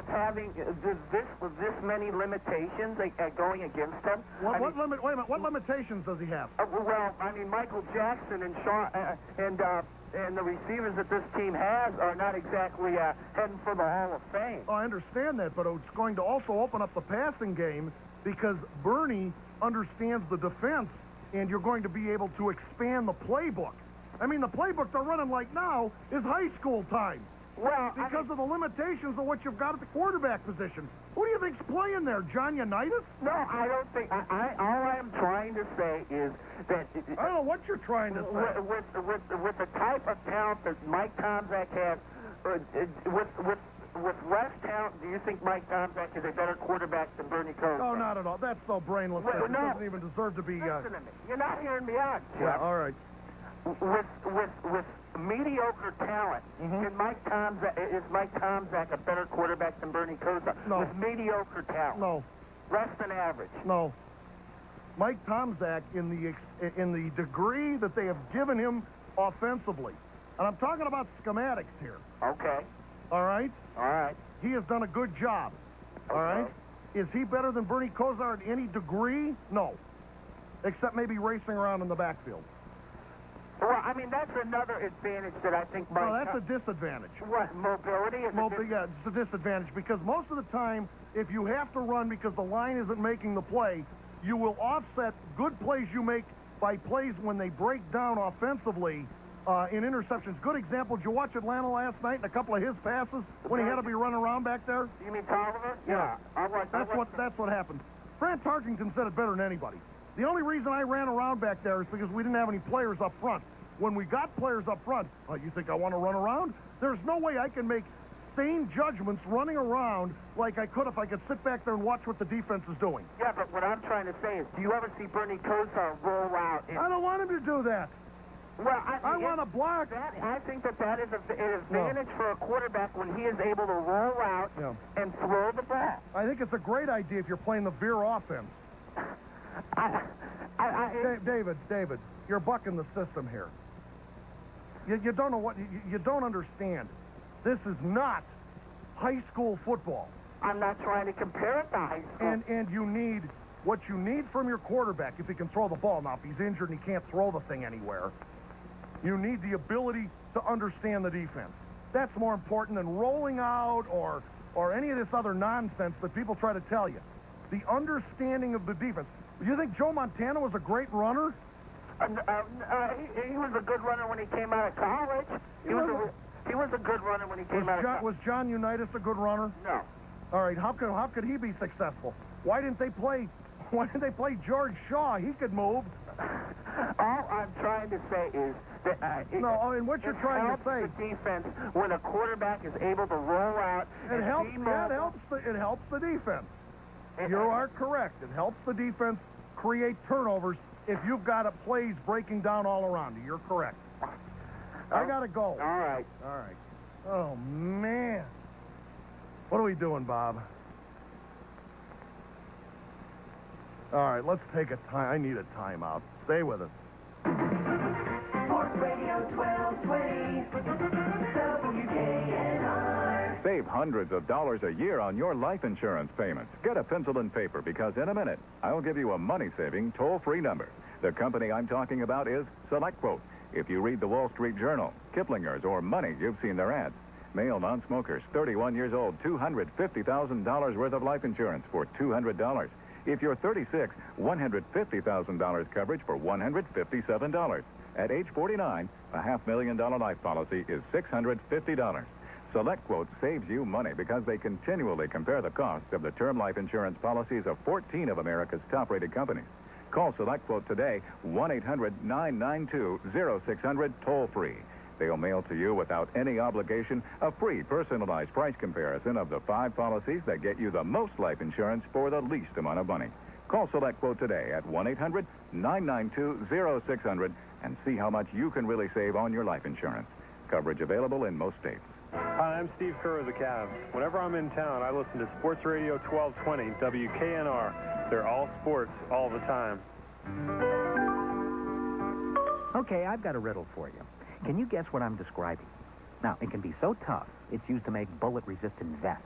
having this many limitations going against him? Wait a minute. What limitations does he have? Well, I mean, Michael Jackson and Sean and the receivers that this team has are not exactly heading for the Hall of Fame. Oh, I understand that, but it's going to also open up the passing game because Bernie understands the defense, and you're going to be able to expand the playbook. I mean, the playbook they're running like now is high school time. Well, because of the limitations of what you've got at the quarterback position. Who do you think's playing there, John Unitas? No, I don't think. All I am trying to say is that... I don't know what you're trying to say. With the type of talent that Mike Tomczak has, with less talent, do you think Mike Tomczak is a better quarterback than Bernie Kosar? No, not at all. That's so brainless. Well, He doesn't even deserve to be... Listen to me. You're not hearing me out, Jeff. Yeah, all right. With mediocre talent, is Mike Tomczak a better quarterback than Bernie Kosar? No. With mediocre talent? No. Less than average? No. Mike Tomczak, in the degree that they have given him offensively, and I'm talking about schematics here. Okay. All right? All right. He has done a good job. Okay. All right? Is he better than Bernie Kosar in any degree? No. Except maybe racing around in the backfield. Well, I mean, that's another advantage that I think Mike... No, that's a disadvantage. What, mobility? Yeah, it's a disadvantage because most of the time, if you have to run because the line isn't making the play, you will offset good plays you make by plays when they break down offensively in interceptions. Good example, did you watch Atlanta last night and a couple of his passes when he had to be running around back there? You mean Tolliver? Yeah. That's what happened. Fran Tarkington said it better than anybody. The only reason I ran around back there is because we didn't have any players up front. When we got players up front, you think I want to run around? There's no way I can make sane judgments running around like I could if I could sit back there and watch what the defense is doing. Yeah, but what I'm trying to say is, do you ever see Bernie Kosar roll out? I don't want him to do that. Well, I want to block. I think that is an advantage for a quarterback when he is able to roll out and throw the ball. I think it's a great idea if you're playing the veer offense. David, you're bucking the system here. You don't know what you don't understand. This is not high school football. I'm not trying to compare it to high school. And you need what you need from your quarterback if he can throw the ball. Now, if he's injured and he can't throw the thing anywhere, you need the ability to understand the defense. That's more important than rolling out or any of this other nonsense that people try to tell you. The understanding of the defense. You think Joe Montana was a great runner? He was a good runner when he came out of college. He was a good runner when he came out of college. Was John Unitas a good runner? No. All right. How could he be successful? Why didn't they play George Shaw? He could move. All I'm trying to say is that what you're trying to say, the defense when a quarterback is able to roll out. It helps the defense. You are correct. It helps the defense create turnovers if you've got plays breaking down all around you. You're correct. I got to go. All right. Oh, man. What are we doing, Bob? All right, let's take a time. I need a timeout. Stay with us. Sports Radio 1220, WKNR. Save hundreds of dollars a year on your life insurance payments. Get a pencil and paper because in a minute, I'll give you a money-saving toll-free number. The company I'm talking about is SelectQuote. If you read the Wall Street Journal, Kiplinger's, or Money, you've seen their ads. Male non-smokers, 31 years old, $250,000 worth of life insurance for $200. If you're 36, $150,000 coverage for $157. At age 49, a $500,000 life policy is $650. Select Quote saves you money because they continually compare the costs of the term life insurance policies of 14 of America's top-rated companies. Call Select Quote today, 1-800-992-0600, toll-free. They'll mail to you without any obligation a free personalized price comparison of the 5 policies that get you the most life insurance for the least amount of money. Call Select Quote today at 1-800-992-0600 and see how much you can really save on your life insurance. Coverage available in most states. Hi, I'm Steve Kerr of the Cavs. Whenever I'm in town, I listen to Sports Radio 1220, WKNR. They're all sports all the time. Okay, I've got a riddle for you. Can you guess what I'm describing? Now, it can be so tough, it's used to make bullet-resistant vests.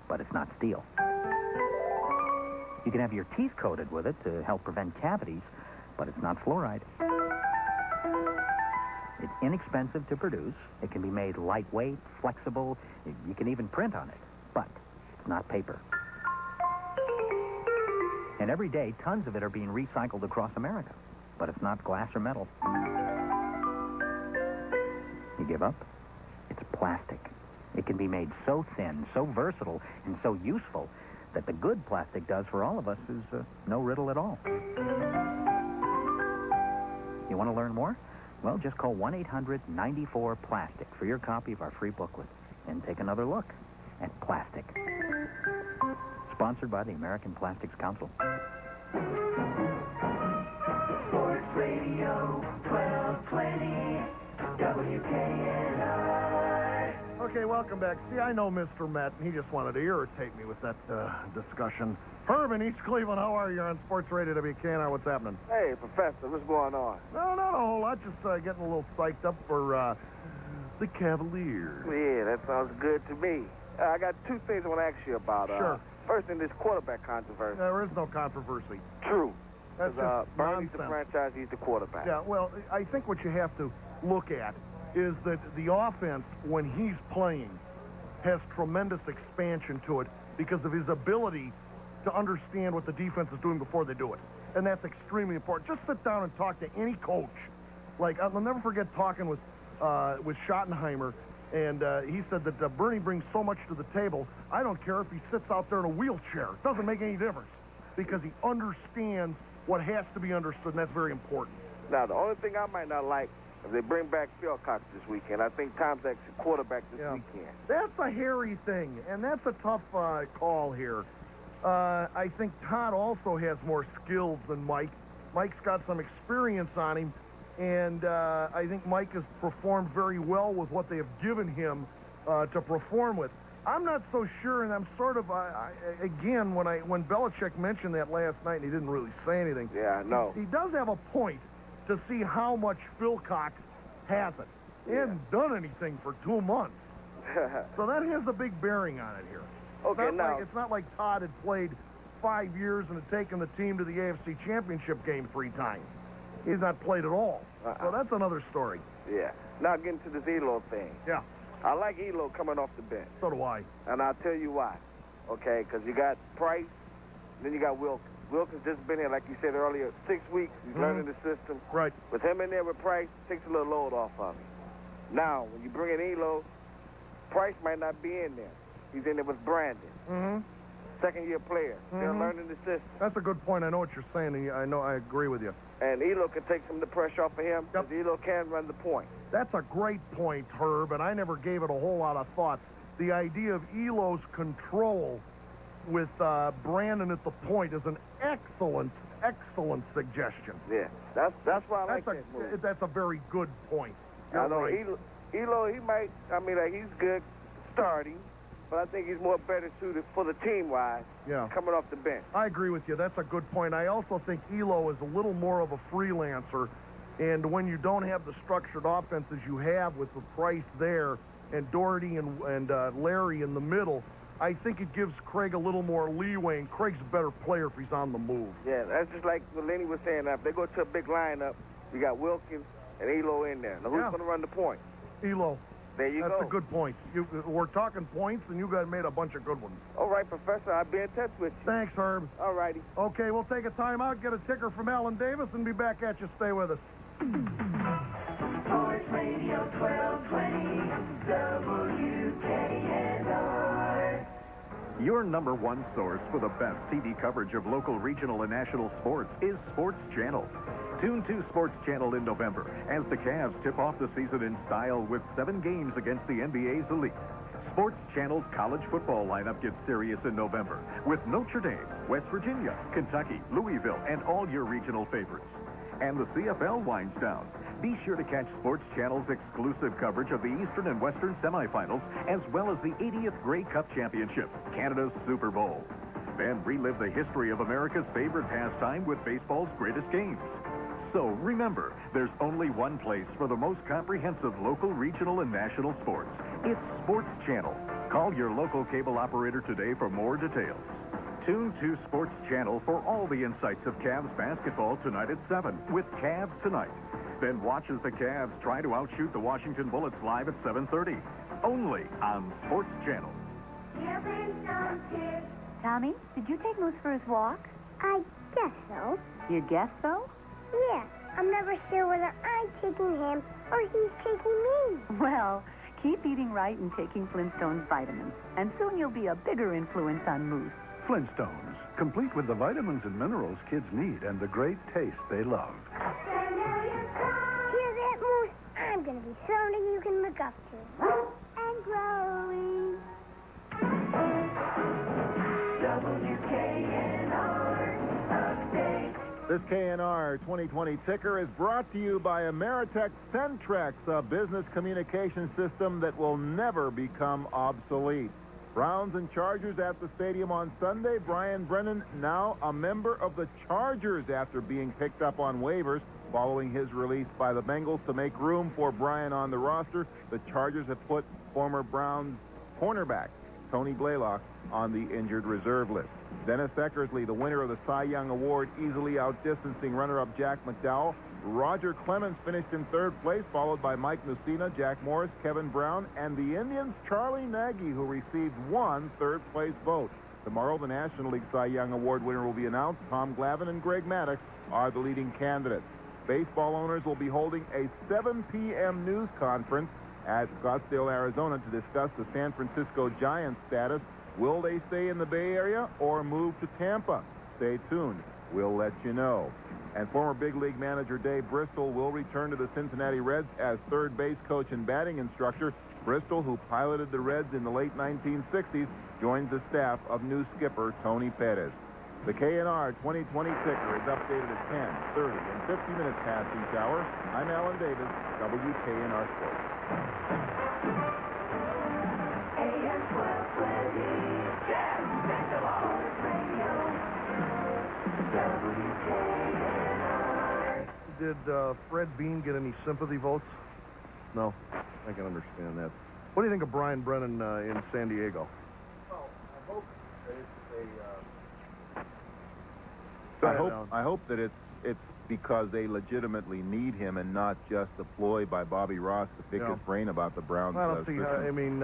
But it's not steel. You can have your teeth coated with it to help prevent cavities, but it's not fluoride. It's inexpensive to produce. It can be made lightweight, flexible. You can even print on it. But it's not paper. And every day, tons of it are being recycled across America. But it's not glass or metal. You give up? It's plastic. It can be made so thin, so versatile, and so useful that the good plastic does for all of us is no riddle at all. You want to learn more? Well, just call 1-800-94-PLASTIC for your copy of our free booklet and take another look at plastic. Sponsored by the American Plastics Council. Sports Radio 1220 WKNR. Okay, welcome back. See, I know Mr. Met, and he just wanted to irritate me with that discussion. Herb in East Cleveland, how are you? You're on Sports Radio WKNR. What's happening? Hey, Professor, what's going on? No, not a whole lot. Just getting a little psyched up for the Cavaliers. Yeah, that sounds good to me. I got 2 things I want to ask you about. Sure. First, in this quarterback controversy. There is no controversy. True. That's just Bernie's the nonsense. franchise, he's the quarterback. Yeah, well, I think what you have to look at is that the offense, when he's playing, has tremendous expansion to it because of his ability to understand what the defense is doing before they do it. And that's extremely important. Just sit down and talk to any coach. Like, I'll never forget talking with Schottenheimer, and he said that Bernie brings so much to the table, I don't care if he sits out there in a wheelchair. It doesn't make any difference because he understands what has to be understood, and that's very important. Now, the only thing I might not like is they bring back Philcox this weekend. I think Tom's actually quarterback this weekend. That's a hairy thing, and that's a tough call here. I think Todd also has more skills than Mike. Mike's got some experience on him, and I think Mike has performed very well with what they have given him to perform with. I'm not so sure, and I'm sort of, again, when Belichick mentioned that last night, and he didn't really say anything. Yeah, I know. He does have a point to see how much Philcox hasn't. He hasn't done anything for 2 months. So that has a big bearing on it here. Okay, It's not like Todd had played 5 years and had taken the team to the AFC Championship game 3 times. He's not played at all. So that's another story. Yeah. Now getting to this Elo thing. Yeah. I like Elo coming off the bench. So do I. And I'll tell you why. Okay, because you got Price, then you got Wilkins. Wilkins just been here, like you said earlier, 6 weeks. He's learning the system. Right. With him in there with Price, takes a little load off of him. Now, when you bring in Elo, Price might not be in there. He's in there with Brandon. Mm-hmm. Second-year player. Still learning the system. That's a good point. I know what you're saying, and I agree with you. And Elo can take some of the pressure off of him because Elo can run the point. That's a great point, Herb, and I never gave it a whole lot of thought. The idea of Elo's control with Brandon at the point is an excellent suggestion. Yeah, that's why I like that move. That's a very good point. I know right. Elo, he might, he's good starting, but I think he's more better suited for the team-wise coming off the bench. I agree with you. That's a good point. I also think Elo is a little more of a freelancer, and when you don't have the structured offenses you have with the Price there and Doherty and Larry in the middle, I think it gives Craig a little more leeway, and Craig's a better player if he's on the move. Yeah, that's just like what Lenny was saying. If they go to a big lineup, you got Wilkins and Elo in there. Now, who's going to run the point? Elo. There you go. That's a good point. We're talking points, and you guys made a bunch of good ones. All right, Professor, I'll be in touch with you. Thanks, Herb. All righty. Okay, we'll take a timeout, get a ticker from Alan Davis, and be back at you. Stay with us. Sports Radio 1220 WKNR. Your number one source for the best TV coverage of local, regional, and national sports is Sports Channel. Tune to Sports Channel in November as the Cavs tip off the season in style with 7 games against the NBA's elite. Sports Channel's college football lineup gets serious in November with Notre Dame, West Virginia, Kentucky, Louisville, and all your regional favorites. And the CFL winds down. Be sure to catch Sports Channel's exclusive coverage of the Eastern and Western semifinals, as well as the 80th Grey Cup Championship, Canada's Super Bowl. Then relive the history of America's favorite pastime with baseball's greatest games. So remember, there's only one place for the most comprehensive local, regional, and national sports. It's Sports Channel. Call your local cable operator today for more details. Tune to Sports Channel for all the insights of Cavs basketball tonight at 7 with Cavs Tonight. Then watch as the Cavs try to outshoot the Washington Bullets live at 7:30. Only on Sports Channel. Tommy, did you take Moose for his walk? I guess so. You guess so? Yeah, I'm never sure whether I'm taking him or he's taking me. Well, keep eating right and taking Flintstones vitamins, and soon you'll be a bigger influence on Moose. Flintstones, complete with the vitamins and minerals kids need and the great taste they love. Hear that, Moose? I'm going to be somebody you can look up to. And growing. WKNR update. This KNR 2020 ticker is brought to you by Ameritech Centrex, a business communication system that will never become obsolete. Browns and Chargers at the stadium on Sunday. Brian Brennan now a member of the Chargers after being picked up on waivers following his release by the Bengals to make room for Brian on the roster. The Chargers have put former Browns cornerback Tony Blaylock on the injured reserve list. Dennis Eckersley, the winner of the Cy Young Award, easily outdistancing runner-up Jack McDowell. Roger Clemens finished in third place, followed by Mike Mussina, Jack Morris, Kevin Brown, and the Indians' Charlie Nagy, who received 1 third-place vote. Tomorrow, the National League Cy Young Award winner will be announced. Tom Glavine and Greg Maddux are the leading candidates. Baseball owners will be holding a 7 p.m. news conference at Scottsdale, Arizona, to discuss the San Francisco Giants' status. Will they stay in the Bay Area or move to Tampa? Stay tuned. We'll let you know. And former big league manager Dave Bristol will return to the Cincinnati Reds as third base coach and batting instructor. Bristol, who piloted the Reds in the late 1960s, joins the staff of new skipper Tony Perez. The KNR 2020 ticker is updated at 10, 30, and 50 minutes past each hour. I'm Alan Davis, WKNR Sports. AM 1220, Jam Central Sports Radio, WKNR. Did Fred Bean get any sympathy votes? No, I can understand that. What do you think of Brian Brennan in San Diego? Well, I hope that I hope that it's because they legitimately need him and not just a ploy by Bobby Ross to pick his brain about the Browns. I don't see how, I mean,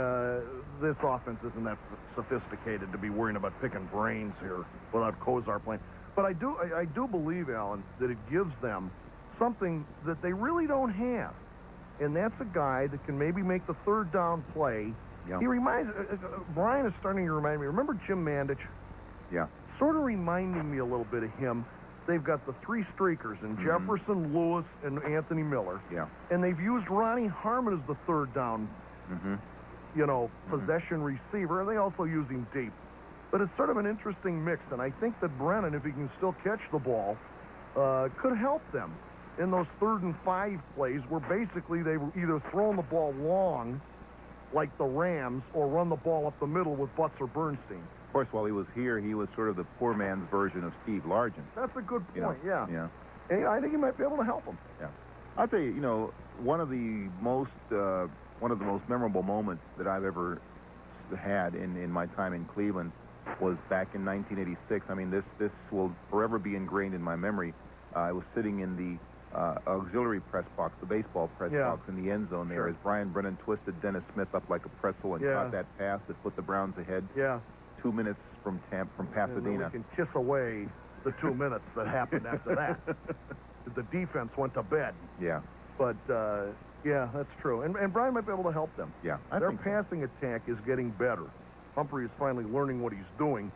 this offense isn't that sophisticated to be worrying about picking brains here without Kozar playing. But I do believe, Alan, that it gives them something that they really don't have. And that's a guy that can maybe make the third down play. Yeah. He reminds, Brian is starting to remind me, remember Jim Mandich? Yeah. Sort of reminding me a little bit of him. They've got the 3 streakers in Jefferson, Lewis, and Anthony Miller. Yeah. And they've used Ronnie Harmon as the third down, possession receiver, and they also use him deep. But it's sort of an interesting mix, and I think that Brennan, if he can still catch the ball, could help them in those 3rd and 5 plays where basically they were either throwing the ball long, like the Rams, or run the ball up the middle with Butts or Bernstein. Of course, while he was here, he was sort of the poor man's version of Steve Largent. That's a good point, Yeah. And I think he might be able to help them. Yeah. I'll tell you, one of the most memorable moments that I've ever had in my time in Cleveland was back in 1986. I mean, this will forever be ingrained in my memory. I was sitting in the auxiliary press box, the baseball press box in the end zone there, as Brian Brennan twisted Dennis Smith up like a pretzel and caught that pass that put the Browns ahead. 2 minutes from Pasadena. And we can kiss away the 2 minutes that happened after that. The defense went to bed. Yeah. But, yeah, that's true. And Brian might be able to help them. Yeah, Their passing attack is getting better. Humphrey is finally learning what he's doing.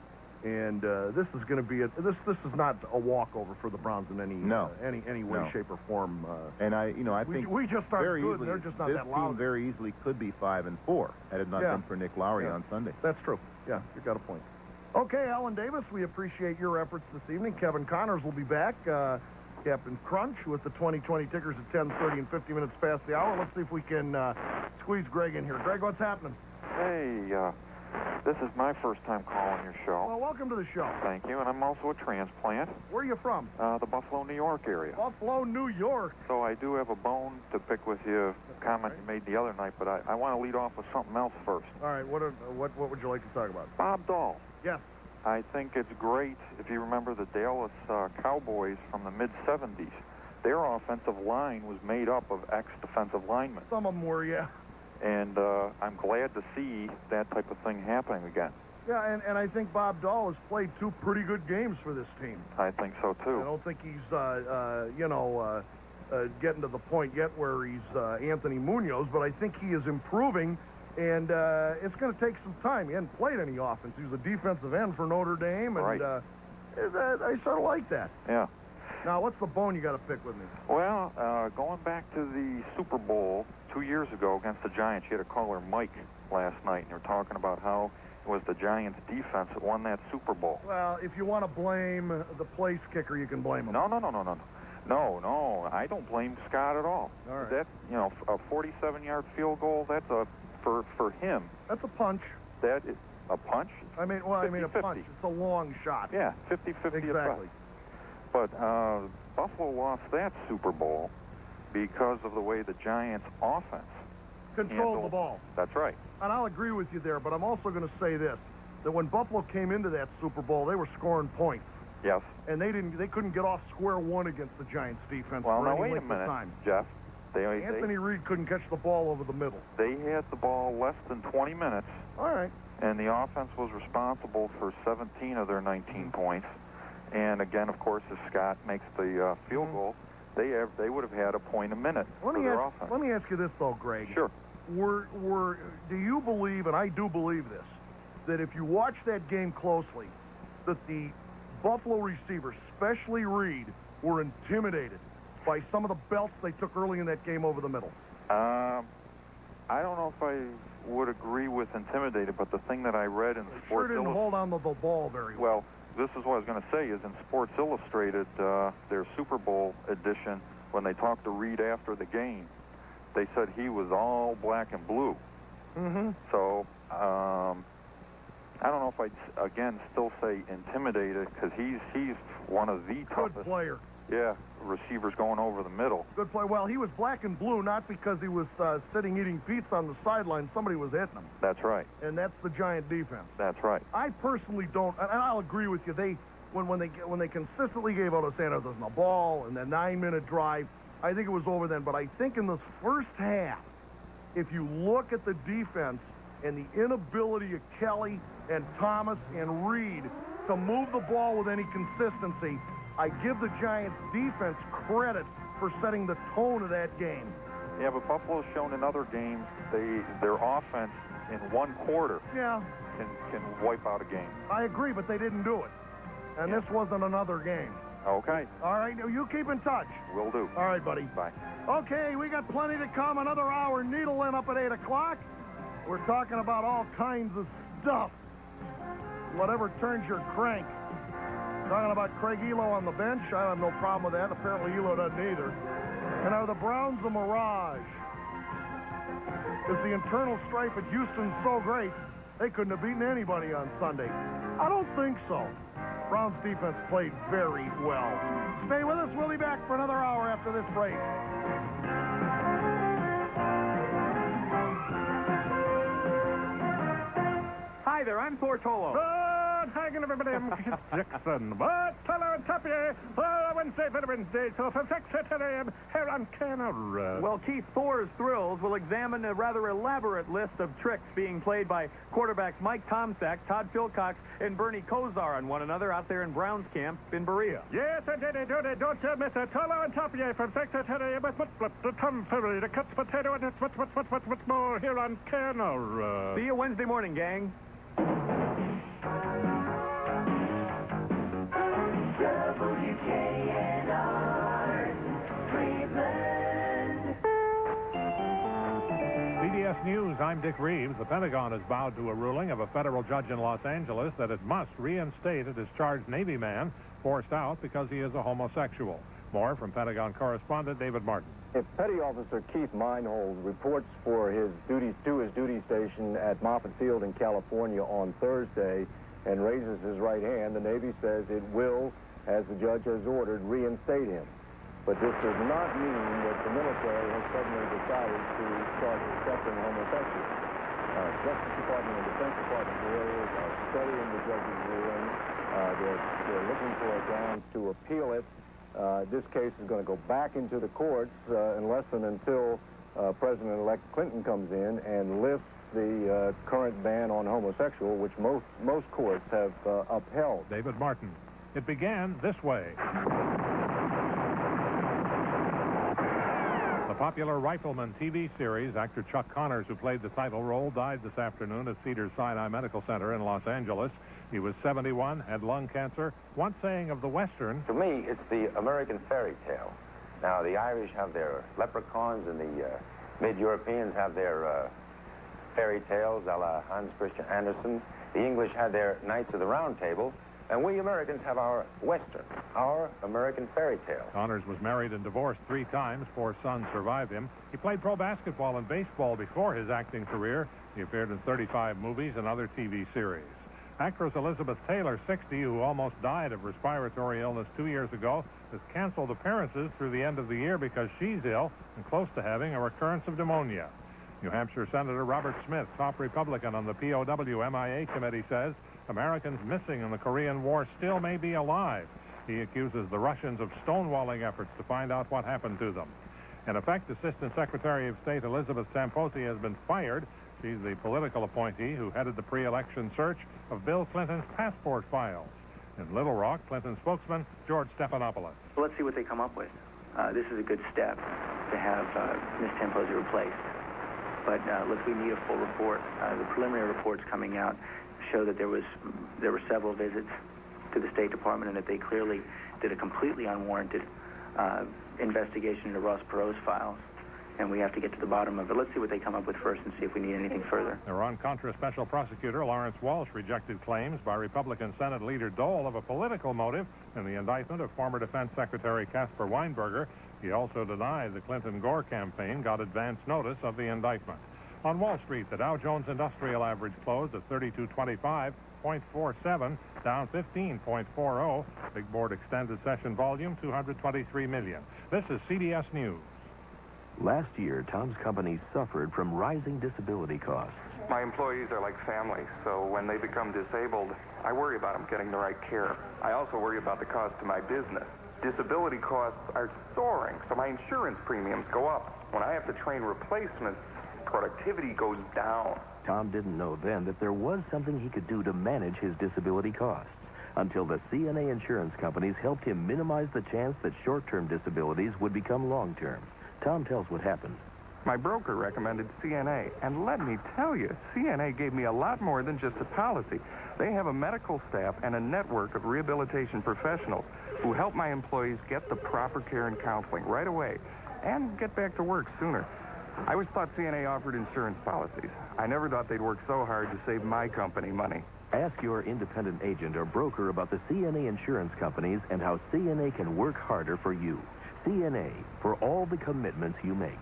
And this is going to be this is not a walkover for the Browns in any way, shape, or form. And I think we just aren't very good. Easily, They're just not this that loud. team very easily could be 5-4 had it not been for Nick Lowry on Sunday. That's true. Yeah, you got a point. Okay, Alan Davis, we appreciate your efforts this evening. Kevin Connors will be back. Captain Crunch with the 2020 tickers at 10:30 and 50 minutes past the hour. Let's see if we can squeeze Greg in here. Greg, what's happening? Hey, this is my first time calling your show. Well, welcome to the show. Thank you, and I'm also a transplant. Where are you from? The Buffalo, New York area. Buffalo, New York. So I do have a bone to pick with you, a comment you made the other night, but I want to lead off with something else first. All right, what would you like to talk about? Bob Dahl. Yes. I think it's great, if you remember the Dallas Cowboys from the mid-'70s. Their offensive line was made up of ex-defensive linemen. Some of them were, yeah. And I'm glad to see that type of thing happening again. Yeah, and I think Bob Dahl has played 2 pretty good games for this team. I think so, too. I don't think he's, getting to the point yet where he's Anthony Munoz, but I think he is improving, and it's going to take some time. He hasn't played any offense. He was a defensive end for Notre Dame, and I sort of like that. Yeah. Now, what's the bone you got to pick with me? Well, going back to the Super Bowl 2 years ago against the Giants, you had a caller, Mike, last night, and you were talking about how it was the Giants' defense that won that Super Bowl. Well, if you want to blame the place kicker, you can blame him. No, I don't blame Scott at all. All right. That, a 47-yard field goal, that's for him. That's a punch. That is a punch? I mean a punch. It's a long shot. Yeah, 50-50 exactly. But Buffalo lost that Super Bowl because of the way the Giants' offense controlled the ball. That's right. And I'll agree with you there, but I'm also going to say this, that when Buffalo came into that Super Bowl, they were scoring points. Yes. And they couldn't get off square one against the Giants' defense well, for now any wait a length of minute, time. Jeff. Anthony Reid couldn't catch the ball over the middle. They had the ball less than 20 minutes. All right. And the offense was responsible for 17 of their 19 points. And again, of course, if Scott makes the field goal, they would have had a point a minute for their offense. Let me ask you this, though, Greg. Sure. Do you believe, and I do believe this, that if you watch that game closely, that the Buffalo receivers, especially Reid, were intimidated by some of the belts they took early in that game over the middle? I don't know if I would agree with intimidated, but the thing that I read in Sports Illustrated... didn't hold on to the ball very well. Well, this is what I was going to say, is in Sports Illustrated, their Super Bowl edition, when they talked to Reid after the game, they said he was all black and blue. Mm-hmm. So, I don't know if I'd, again, still say intimidated, because he's one of the toughest... Good player. Yeah, receivers going over the middle. Good play. Well, he was black and blue, not because he was sitting eating pizza on the sideline. Somebody was hitting him. That's right. And that's the Giant defense. That's right. I personally don't, and I'll agree with you. When they consistently gave out a Sanders a ball and the 9-minute drive, I think it was over then. But I think in the first half, if you look at the defense and the inability of Kelly and Thomas and Reid to move the ball with any consistency, I give the Giants defense credit for setting the tone of that game. Yeah, but Buffalo's shown in other games their offense in one quarter can wipe out a game. I agree, but they didn't do it. And this wasn't another game. Okay. All right, you keep in touch. Will do. All right, buddy. Bye. Okay, we got plenty to come. Another hour needle in up at 8 o'clock. We're talking about all kinds of stuff. Whatever turns your crank. Talking about Craig Elo on the bench. I have no problem with that. Apparently Elo doesn't either. And are the Browns a mirage? Is the internal strife at Houston so great they couldn't have beaten anybody on Sunday? I don't think so. Browns defense played very well. Stay with us. We'll be back for another hour after this break. Hi there, I'm Thor Tolo. on, hanging everybody. I'm Jackson. But Teller and Tapia, Wednesday, so from 6 to 10 a.m. here on KNR. Well, Keith Thor's Thrills will examine a rather elaborate list of tricks being played by quarterbacks Mike Tomczak, Todd Philcox, and Bernie Kosar on one another out there in Brown's camp in Berea. Yes, indeed, don't you miss it. Teller and Tapia from 6 to 10 a.m. with the tomfoolery, the cuts potato, and it's what's more here on KNR. See you Wednesday morning, gang. CBS News, I'm Dick Reeves. The Pentagon has bowed to a ruling of a federal judge in Los Angeles that it must reinstate a discharged Navy man forced out because he is a homosexual. More from Pentagon correspondent David Martin. If Petty Officer Keith Meinhold reports for his duty station at Moffett Field in California on Thursday and raises his right hand, the Navy says it will, as the judge has ordered, reinstate him. But this does not mean that the military has suddenly decided to start accepting homosexuals. Justice Department and Defense Department lawyers are studying the judge's ruling. They're looking for grounds to appeal it. This case is going to go back into the courts unless and until President-elect Clinton comes in and lifts the current ban on homosexual, which most courts have upheld. David Martin. It began this way. The popular Rifleman TV series, actor Chuck Connors, who played the title role, died this afternoon at Cedars-Sinai Medical Center in Los Angeles. He was 71, had lung cancer. One saying of the Western... To me, it's the American fairy tale. Now, the Irish have their leprechauns, and the mid-Europeans have their fairy tales, a la Hans Christian Andersen. The English had their Knights of the Round Table. And we Americans have our Western, our American fairy tale. Connors was married and divorced 3 times. 4 sons survived him. He played pro basketball and baseball before his acting career. He appeared in 35 movies and other TV series. Actress Elizabeth Taylor, 60, who almost died of respiratory illness 2 years ago, has canceled appearances through the end of the year because she's ill and close to having a recurrence of pneumonia. New Hampshire Senator Robert Smith, top Republican on the POW MIA committee, says Americans missing in the Korean War still may be alive. He accuses the Russians of stonewalling efforts to find out what happened to them. In effect, Assistant Secretary of State Elizabeth Samposi has been fired. She's the political appointee who headed the pre-election search of Bill Clinton's passport files. In Little Rock, Clinton spokesman George Stephanopoulos. Well, let's see what they come up with. This is a good step to have Ms. Samposi replaced. But look, we need a full report. The preliminary reports coming out show that there were several visits to the State Department and that they clearly did a completely unwarranted investigation into Ross Perot's files. And we have to get to the bottom of it. Let's see what they come up with first and see if we need anything further. Iran-Contra Special Prosecutor Lawrence Walsh rejected claims by Republican Senate Leader Dole of a political motive in the indictment of former Defense Secretary Caspar Weinberger. He also denied the Clinton-Gore campaign got advance notice of the indictment. On Wall Street, the Dow Jones Industrial Average closed at 3225.47, down 15.40. Big Board extended session volume 223 million. This is CBS News. Last year, Tom's company suffered from rising disability costs. My employees are like family, so when they become disabled, I worry about them getting the right care. I also worry about the cost to my business. Disability costs are soaring, so my insurance premiums go up. When I have to train replacements, productivity goes down. Tom didn't know then that there was something he could do to manage his disability costs until the CNA insurance companies helped him minimize the chance that short-term disabilities would become long-term. Tom tells what happened. My broker recommended CNA, and let me tell you, CNA gave me a lot more than just a policy. They have a medical staff and a network of rehabilitation professionals who help my employees get the proper care and counseling right away and get back to work sooner. I always thought CNA offered insurance policies. I never thought they'd work so hard to save my company money. Ask your independent agent or broker about the CNA insurance companies and how CNA can work harder for you. CNA, for all the commitments you make.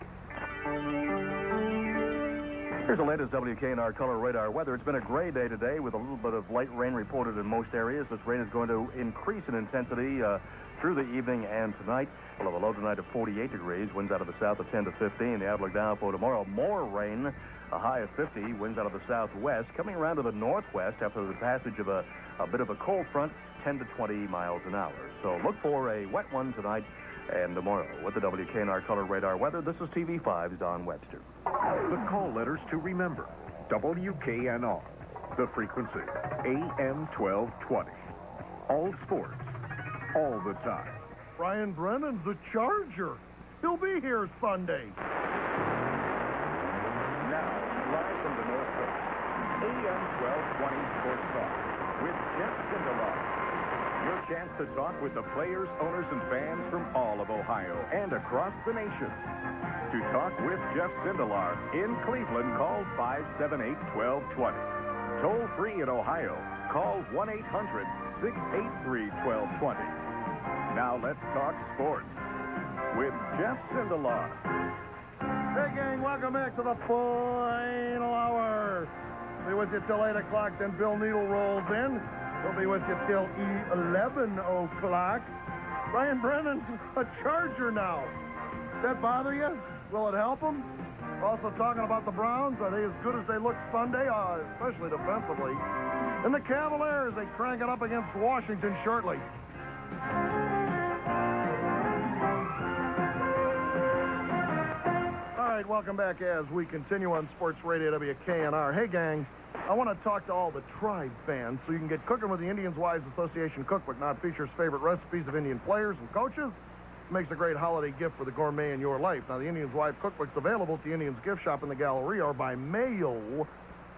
Here's the latest WKNR Color Radar weather. It's been a gray day today with a little bit of light rain reported in most areas. This rain is going to increase in intensity through the evening and tonight. We'll have a low tonight of 48 degrees, winds out of the south of 10 to 15. The outlook now for tomorrow, more rain A high of 50, winds out of the southwest, coming around to the northwest after the passage of a bit of a cold front, 10 to 20 miles an hour. So look for a wet one tonight and tomorrow. With the WKNR Color Radar weather, this is TV5's Don Webster. The call letters to remember. WKNR. The frequency, AM 1220. All sports, all the time. Brian Brennan's the Charger. He'll be here Sunday. Now, live from the North Coast, AM 1220 Sports Talk with Jeff Sindelar. Your chance to talk with the players, owners, and fans from all of Ohio and across the nation. To talk with Jeff Sindelar in Cleveland, call 578-1220. Toll free in Ohio, call 1-800-683-1220. Now let's talk sports with Jeff Sindelar. Hey, gang, welcome back to the final hour. Be with you till 8 o'clock, then Bill Needle rolls in. He'll be with you till 11 o'clock. Brian Brennan, a Charger now. Does that bother you? Will it help him? Also talking about the Browns. Are they as good as they look Sunday, especially defensively? And the Cavaliers, they crank it up against Washington shortly. All right, welcome back as we continue on Sports Radio WKNR. Hey, gang, I want to talk to all the Tribe fans so you can get cooking with the Indians Wives Association Cookbook. Now it features favorite recipes of Indian players and coaches. It makes a great holiday gift for the gourmet in your life. Now, the Indians Wives Cookbook's available at the Indians Gift Shop in the Galleria or by mail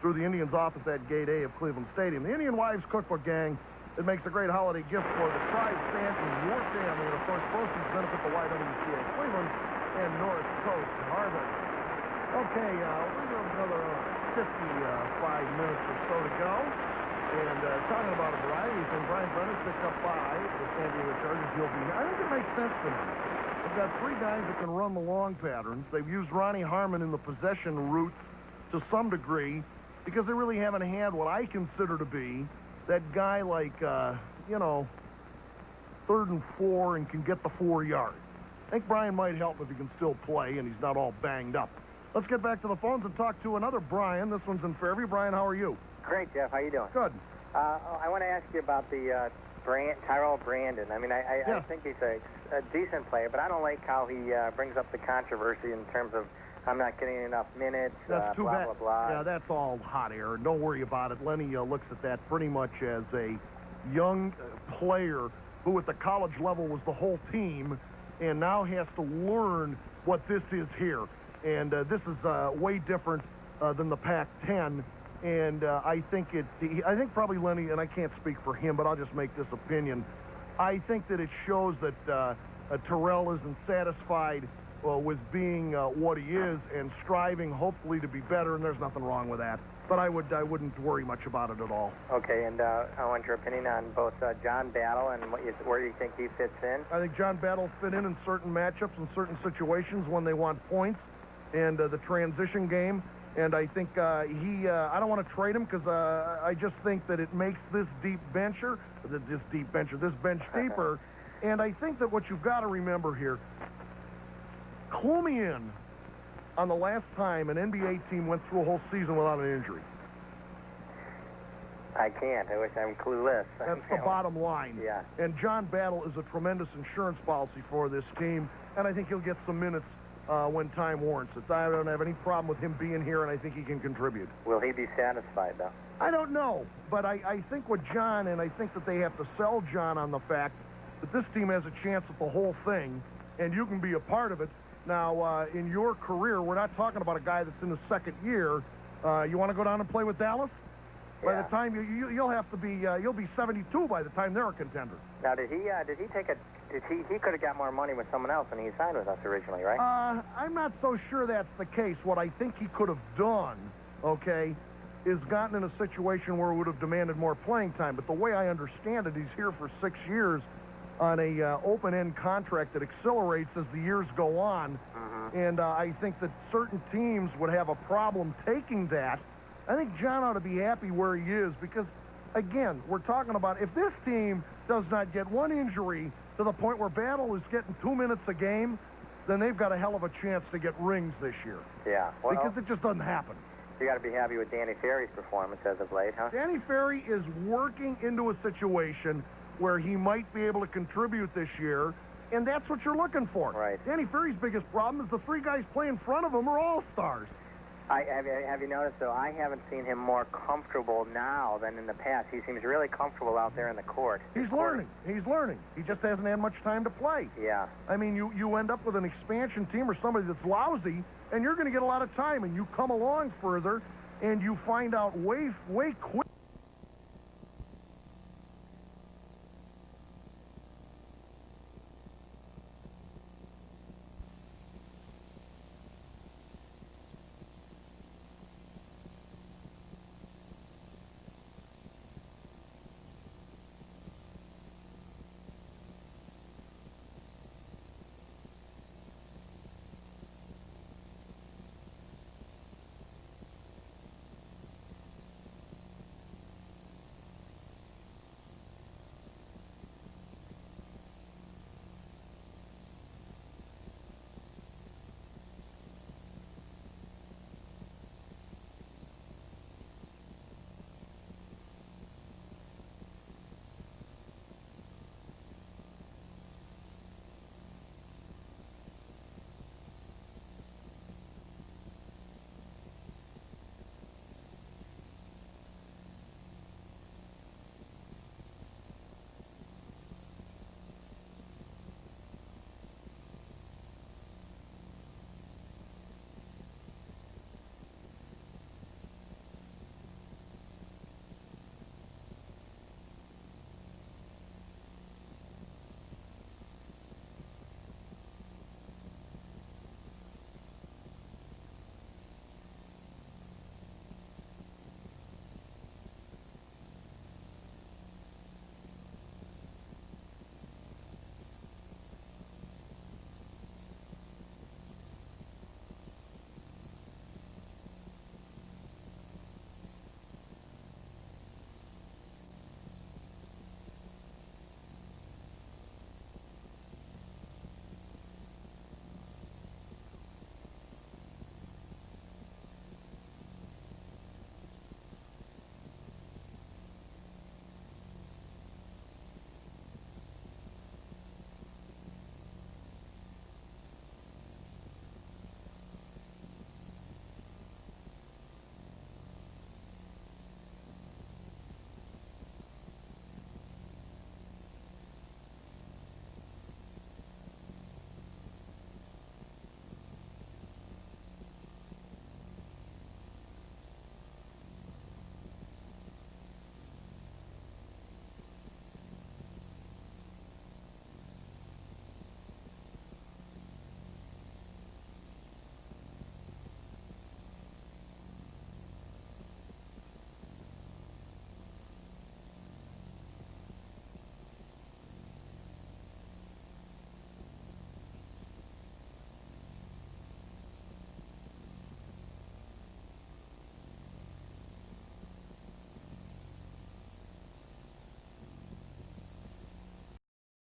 through the Indians office at Gate A of Cleveland Stadium. The Indian Wives Cookbook, gang, it makes a great holiday gift for the Tribe fan and your family. And, of course, proceeds benefit the YWCA Cleveland and North Coast Harvard. Okay, we have another 55 minutes or so to go. And talking about a variety of things, Brian Brennan picked up 5 the San Diego Chargers. He'll be here. I think it makes sense to me. They've got 3 guys that can run the long patterns. They've used Ronnie Harmon in the possession routes to some degree because they really haven't had what I consider to be that guy like, 3rd and 4 and can get the 4 yards. I think Brian might help if he can still play and he's not all banged up. Let's get back to the phones and talk to another Brian. This one's in Fairview. Brian, how are you? Great, Jeff. How you doing? Good. I want to ask you about the Tyrell Brandon. I mean, I think he's a decent player, but I don't like how he brings up the controversy in terms of I'm not getting enough minutes, That's too blah, bad. blah, blah. Yeah, that's all hot air. Don't worry about it. Lenny looks at that pretty much as a young player who at the college level was the whole team and now has to learn what this is here. And this is way different than the Pac-10. And I think I think probably Lenny, and I can't speak for him, but I'll just make this opinion. I think that it shows that Terrell isn't satisfied with being what he is and striving hopefully to be better, and there's nothing wrong with that. But I wouldn't worry much about it at all. Okay, and I want your opinion on both John Battle and where you think he fits in. I think John Battle fit in certain matchups and certain situations when they want points and the transition game. And I think I don't want to trade him because I just think that it makes this bench deeper. And I think that what you've got to remember here, clue me in on the last time an NBA team went through a whole season without an injury. I can't. I wish I'm clueless. That's the bottom line. Yeah. And John Battle is a tremendous insurance policy for this team, and I think he'll get some minutes when time warrants it. I don't have any problem with him being here, and I think he can contribute. Will he be satisfied, though? I don't know, but I think with John, and I think that they have to sell John on the fact that this team has a chance at the whole thing, and you can be a part of it. Now, in your career, we're not talking about a guy that's in his second year. You want to go down and play with Dallas? Yeah. By the time you'll have to be, you'll be 72 by the time they're a contender. Now, he could have got more money with someone else when he signed with us originally, right? I'm not so sure that's the case. What I think he could have done, okay, is gotten in a situation where it would have demanded more playing time. But the way I understand it, he's here for 6 years on a open-end contract that accelerates as the years go on. And I think that certain teams would have a problem taking that. I think John ought to be happy where he is because, again, we're talking about if this team does not get one injury to the point where Battle is getting 2 minutes a game, then they've got a hell of a chance to get rings this year. Yeah. Well, because it just doesn't happen. You got to be happy with Danny Ferry's performance as of late, huh? Danny Ferry is working into a situation where he might be able to contribute this year, and that's what you're looking for. Right. Danny Ferry's biggest problem is the three guys playing in front of him are all-stars. Have you noticed, though, I haven't seen him more comfortable now than in the past. He seems really comfortable out there in the court. He's learning. He's learning. He just hasn't had much time to play. Yeah. I mean, you end up with an expansion team or somebody that's lousy, and you're going to get a lot of time, and you come along further, and you find out way quicker